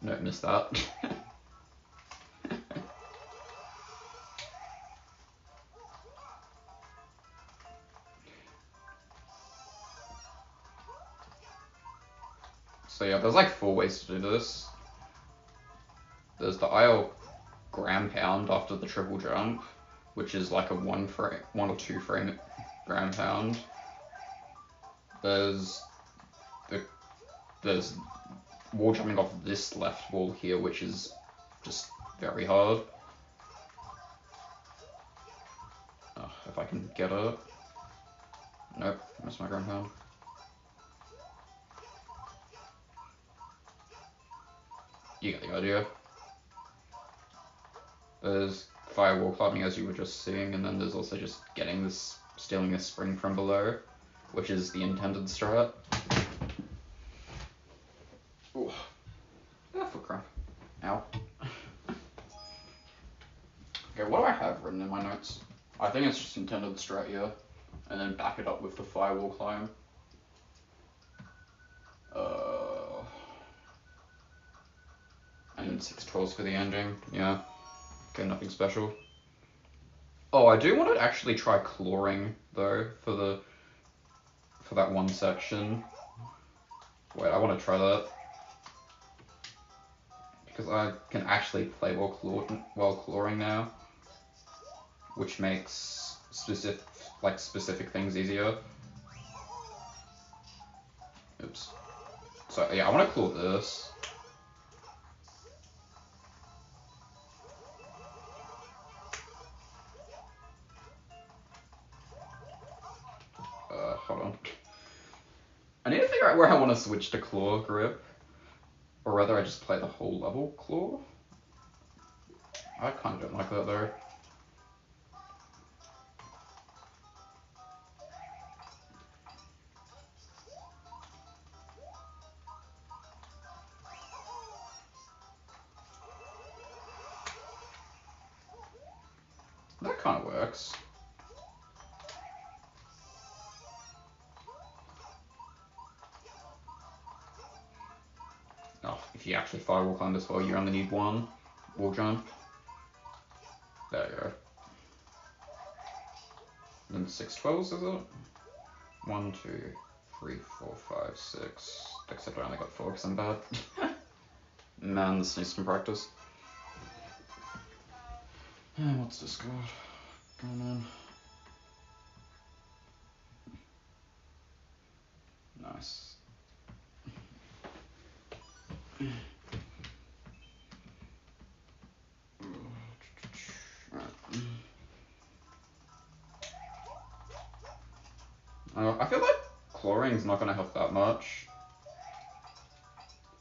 Nope, missed that. So yeah, there's like 4 ways to do this. There's the IL ground pound after the triple jump, which is like a 1 or 2 frame ground pound. There's wall jumping off this left wall here, which is just very hard. If I can get it. Nope, missed my ground pound. You get the idea. There's firewall climbing, as you were just seeing, and then there's also just stealing this spring from below, which is the intended strat. Ooh. Ah, foot cramp. Ow. Okay, what do I have written in my notes? I think it's just intended strat, yeah. And then back it up with the firewall climb. And 612s for the ending, yeah. Okay, nothing special. Oh, I do want to actually try clawing though for that one section. Wait, I want to try that because I can actually play while clawing now, which makes specific things easier. Oops. So yeah, I want to claw this. Hold on. I need to figure out where I want to switch to claw grip, or whether I just play the whole level claw. I kind of don't like that though. That kind of works. Oh, if you actually firewall climb as well, you only need 1 wall jump. There you go. Then 612s, is it? 1, 2, 3, 4, 5, 6. Except I only got 4 because I'm bad. Man, this needs some practice. What's Discord going on? Nice. I feel like clawing's not going to help that much.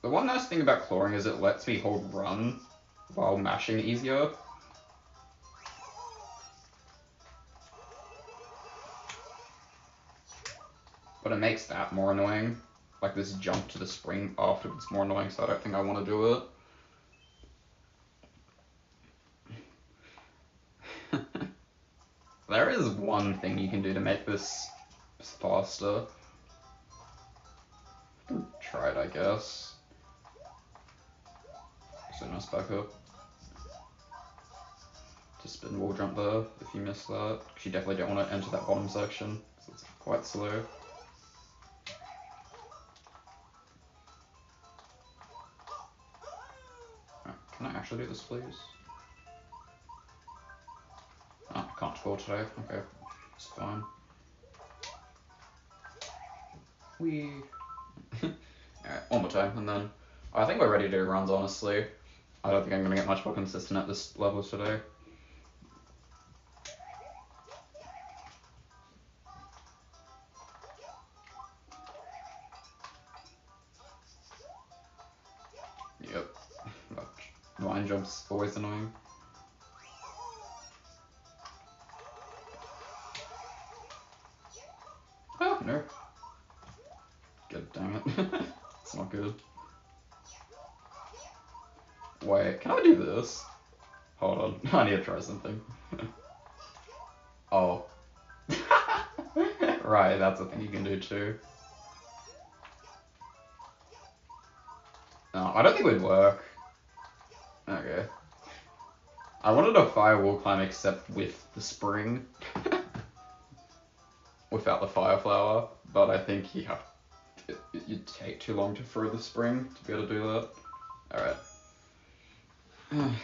The one nice thing about clawing is it lets me hold run while mashing easier. But it makes that more annoying. Like this jump to the spring afterwards more annoying, so I don't think I want to do it. There is one thing you can do to make this faster. I can try it, I guess. So nice back up. To spin wall jump there, if you miss that. Because you definitely don't want to enter that bottom section, so it's quite slow. Can I actually do this, please? Oh, I can't score today. Okay, it's fine. Whee! Alright, one more time, and then I think we're ready to do runs, honestly. I don't think I'm going to get much more consistent at this level today. Yep. Line jump's always annoying. Oh, no. God dang it. It's not good. Wait, can I do this? Hold on, I need to try something. Oh. Right, that's a thing you can do too. No, I don't think it would work. Okay. I wanted a fire wall climb except with the spring. Without the fire flower, but I think you have you'd take too long to throw the spring to be able to do that. Alright.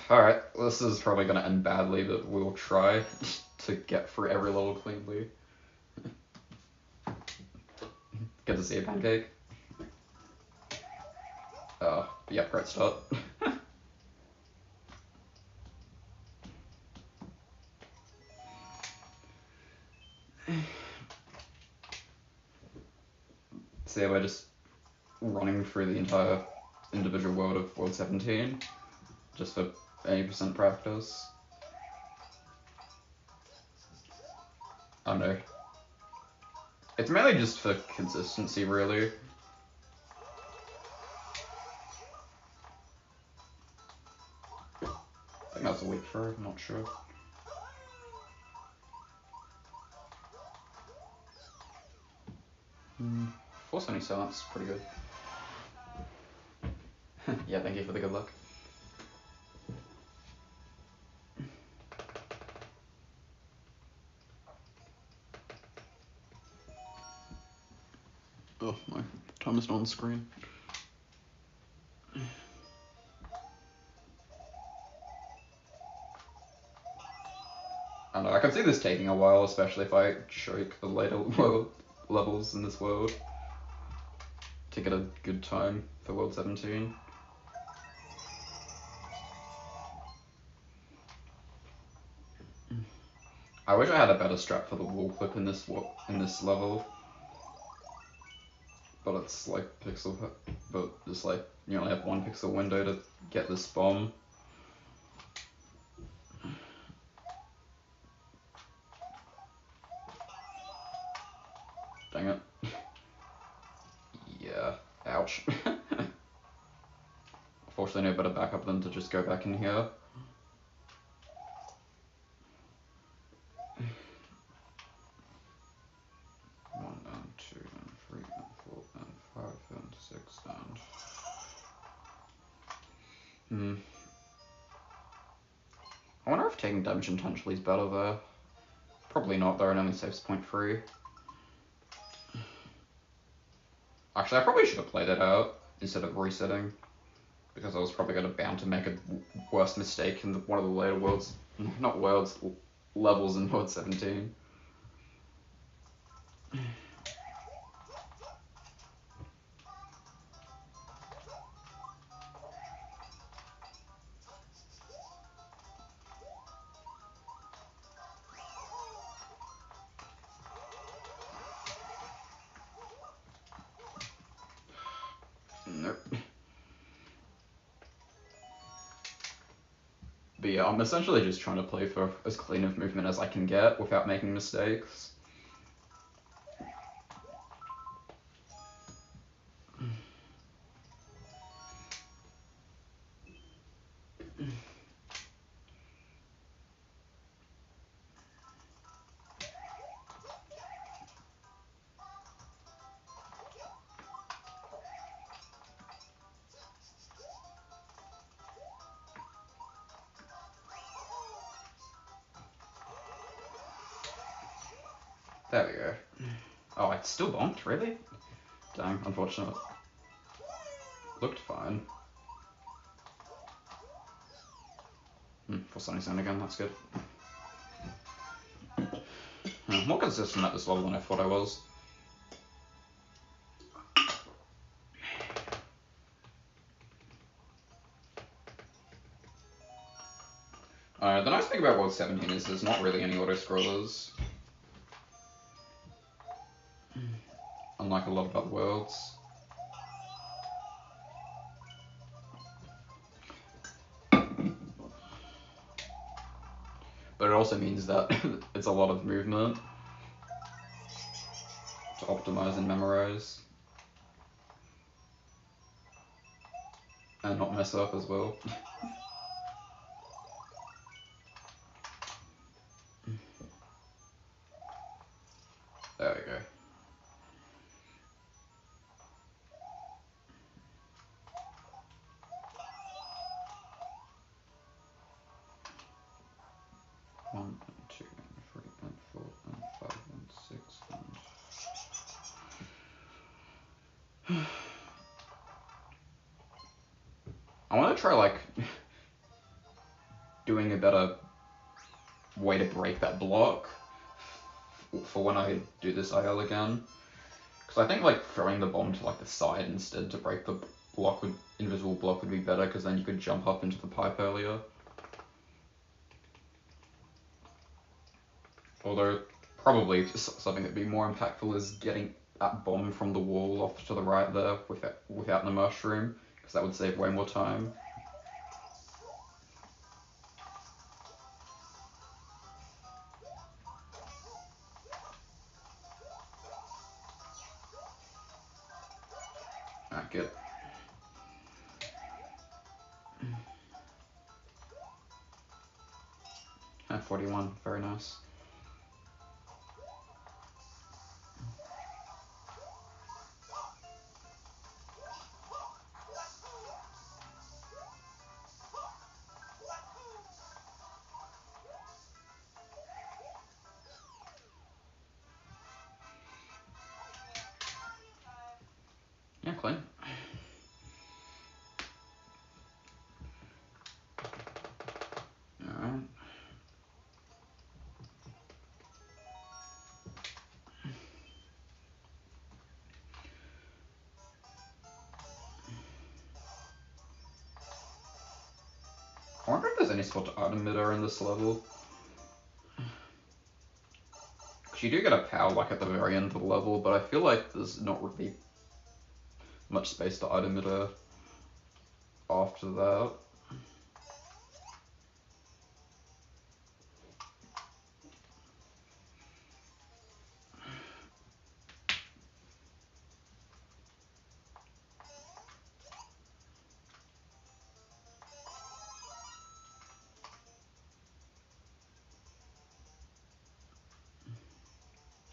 Alright, this is probably going to end badly, but we'll try to get through every level cleanly. Good to see a pancake. Yeah, great start. So yeah, we're just running through the entire individual world of World 17, just for 80% practice. I don't know. It's mainly just for consistency, really. I think that's a weak throw, I'm not sure. Force any silence, pretty good. Yeah, thank you for the good luck. Oh, my time is not on screen. I don't know, I can see this taking a while, especially if I choke the later levels in this world to get a good time for World 17. I wish I had a better strat for the wall clip in this level, but it's like but it's like you only have 1 pixel window to get this bomb. Dang it. Yeah, ouch. Fortunately, no better backup than to just go back in here. One and 2 and 3 and 4 and 5 and 6 and... I wonder if taking damage intentionally is better there. Probably not though, it only saves 0.3. Actually, I probably should have played it out instead of resetting, because I was probably bound to make a worse mistake in one of the later worlds Not worlds, levels in World 17. Nope. But yeah, I'm essentially just trying to play for as clean of movement as I can get without making mistakes. There we go. Oh, I still bonked? Really? Dang, unfortunate. Looked fine. Full sunny zone again, that's good. More consistent at this level than I thought I was. The nice thing about World 17 is there's not really any auto-scrollers. Unlike a lot of other worlds. But it also means that it's a lot of movement to optimize and memorize. And not mess up as well. There we go. One, and two, and three, and four, and five, and six, and... I want to try, like, doing a better way to break that block for when I do this IL again. Because I think, like, throwing the bomb to, like, the side instead to break the block invisible block would be better, because then you could jump up into the pipe earlier. Although, probably something that'd be more impactful is getting that bomb from the wall off to the right there without the mushroom, because that would save way more time. Alright, good. At 41, very nice. Yeah, clean. Alright. I wonder if there's any spot to item emitter in this level. Because you do get a power like at the very end of the level, but I feel like there's not really much space to item emitter after that.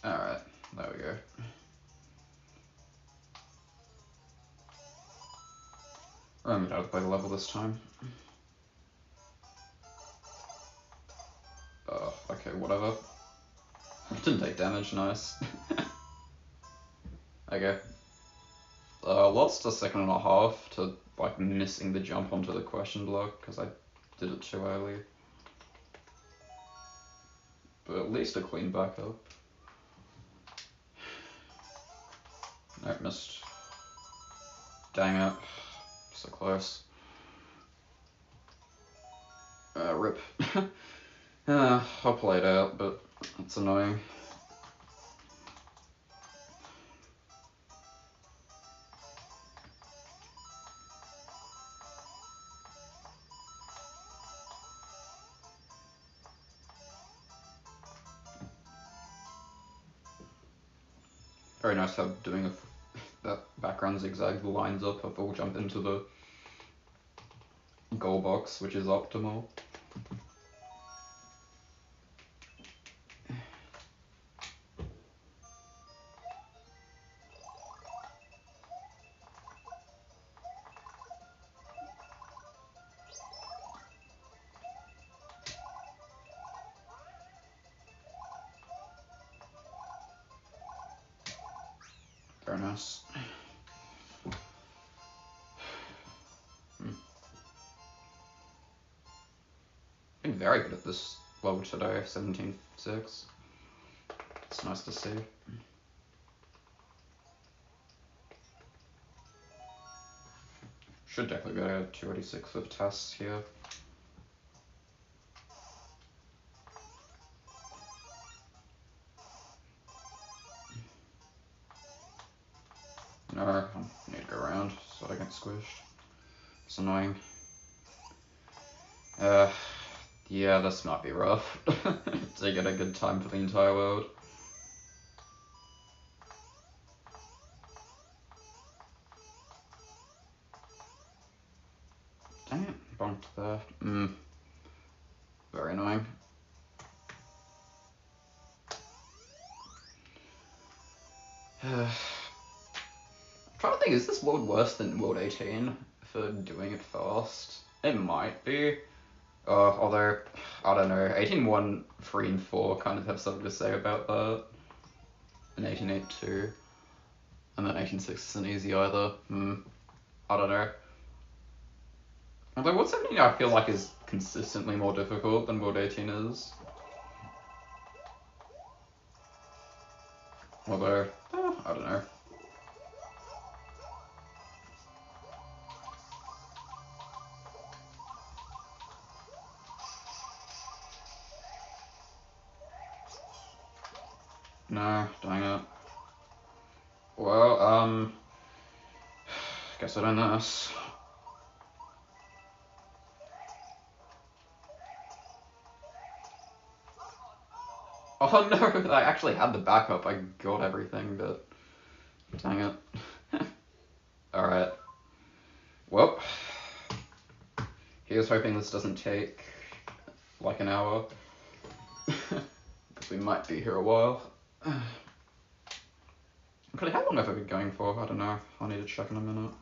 Alright, there we go. I'm out to play the level this time. Okay, whatever. Didn't take damage, nice. Okay. Lost a second and a half to, like, missing the jump onto the question block, because I did it too early. But at least a clean backup. Nope, missed. Dang it. So close. Rip. I'll play it out, but it's annoying. Very nice how doing that background zigzag lines up if we'll jump into the goal box, which is optimal. Very nice. Been very good at this level today, 17.6. It's nice to see. Should definitely go to 286 with tests here. No, I need to go around so I don't get squished. It's annoying. Yeah, this might be rough to get a good time for the entire world. Dang it, bumped there. Very annoying. I'm trying to think, is this world worse than World 18 for doing it fast? It might be. Although, I don't know, 18.1, 3, and 4 kind of have something to say about that. And 18.8.2. And then 18.6 isn't easy either. I don't know. Although World 17 I feel like is consistently more difficult than World 18 is. Although, I don't know. No, dang it. Well, guess I don't know this. Oh no, I actually had the backup, I got everything, but dang it. Alright. Well, here's hoping this doesn't take like an hour, because we might be here a while. Actually, how long have I been going for? I don't know. I'll need to check in a minute.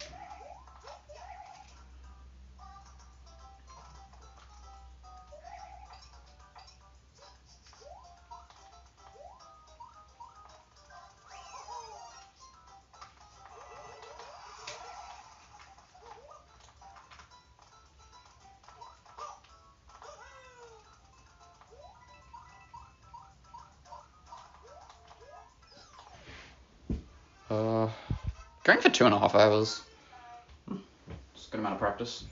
Going for 2.5 hours. Just a good amount of practice.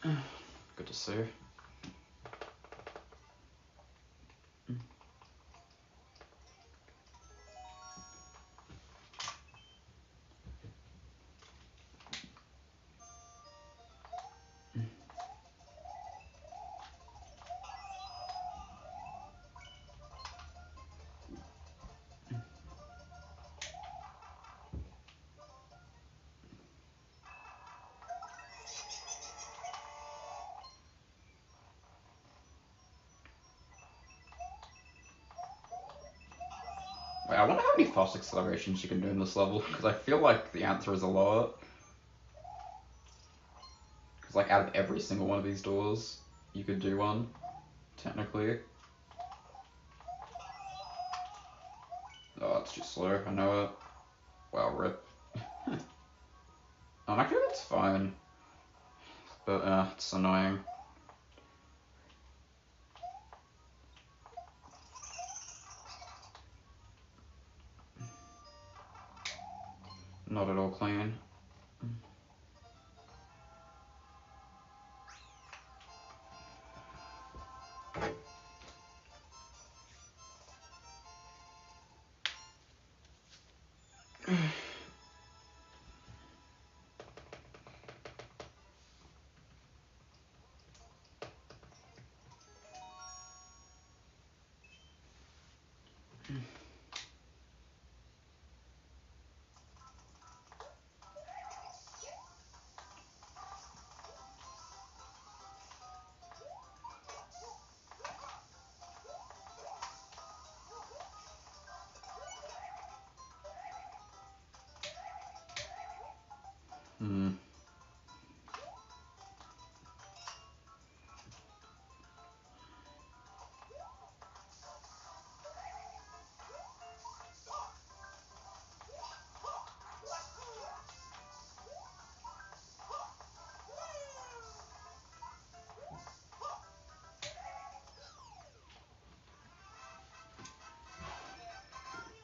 Good to see. Wait, I wonder how many fast accelerations you can do in this level, because I feel like the answer is a lot. Because like out of every single one of these doors, you could do one, technically. Oh, it's too slow, I know it. Wow, rip. Actually that's fine. But, it's annoying. not at all clean.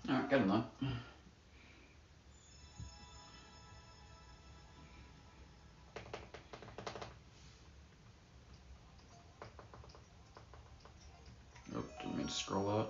Alright, getting there. Oh, didn't mean to scroll that.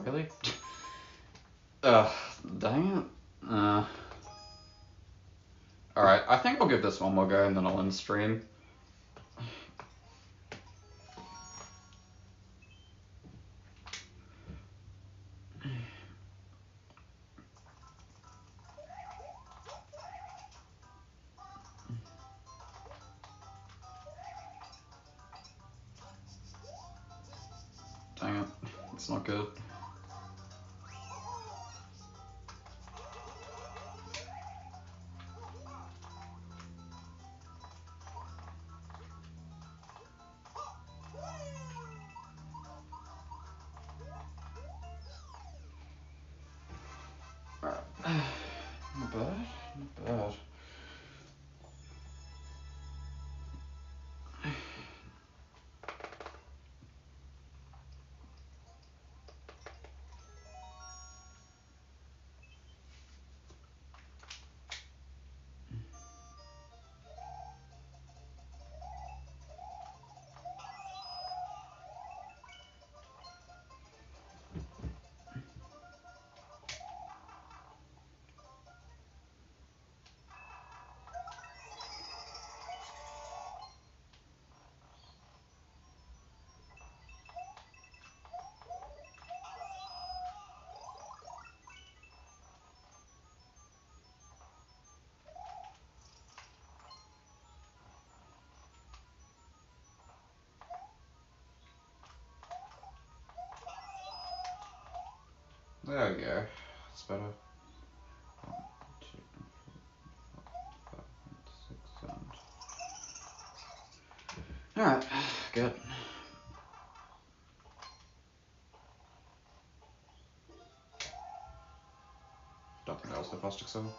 Really? Dang it. Alright, I think I'll give this one more go and then I'll end stream. Dang it. It's not good. Alright. Not bad. Not bad. There we go. That's better. 1, 2, 4, 5, 6, 7. Alright, good. Don't think that was the plastic cell.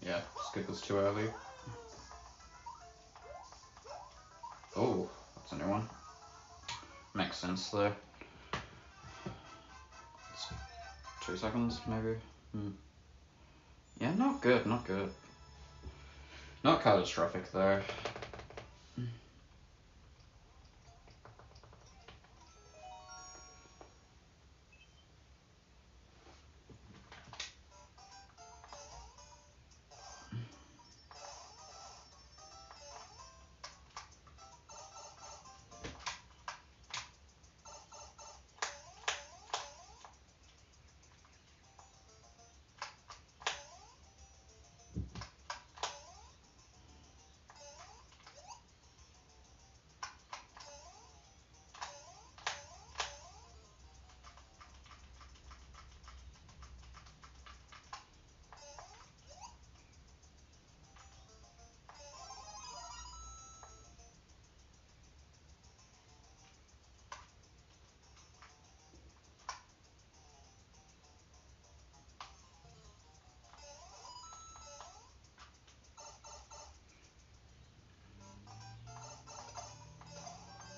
Yeah, skip was too early. Oh, that's a new one. Makes sense there. It's 2 seconds, maybe. Yeah, not good, not good. Not catastrophic though.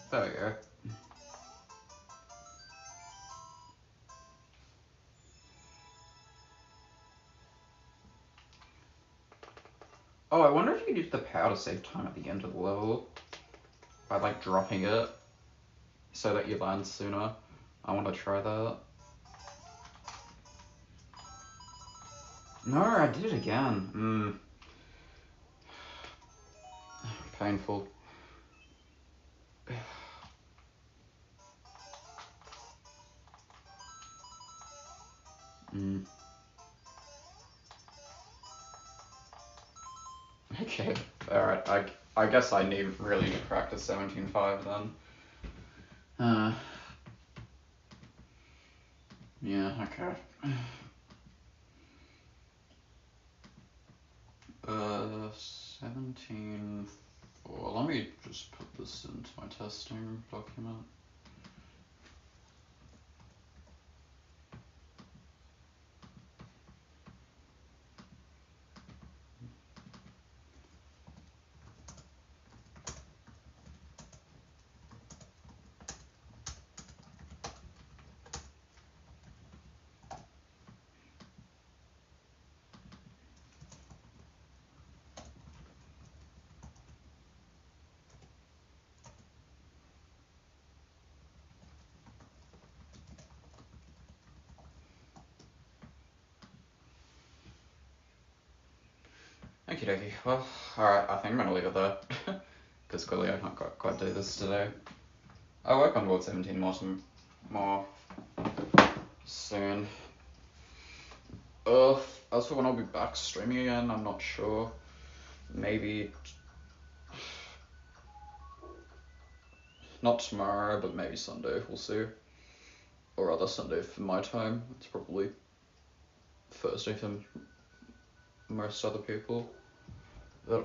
There we go. Oh, I wonder if you could use the power to save time at the end of the level by like dropping it so that you land sooner. I want to try that. No, I did it again. Painful. Okay, alright, I guess I really need to practice 17.5 then. Yeah, okay. 17.4, let me just put this into my testing document. Okie dokie, well, alright, I think I'm gonna leave it there. Because clearly I can't quite do this today. I'll work on World 17 more soon. As for when I'll be back streaming again, I'm not sure. Maybe not tomorrow, but maybe Sunday, we'll see. Or other Sunday for my time. It's probably Thursday for most other people. That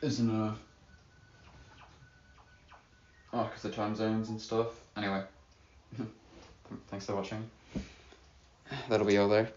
isn't a... Oh, because of time zones and stuff. Anyway, thanks for watching. That'll be all there.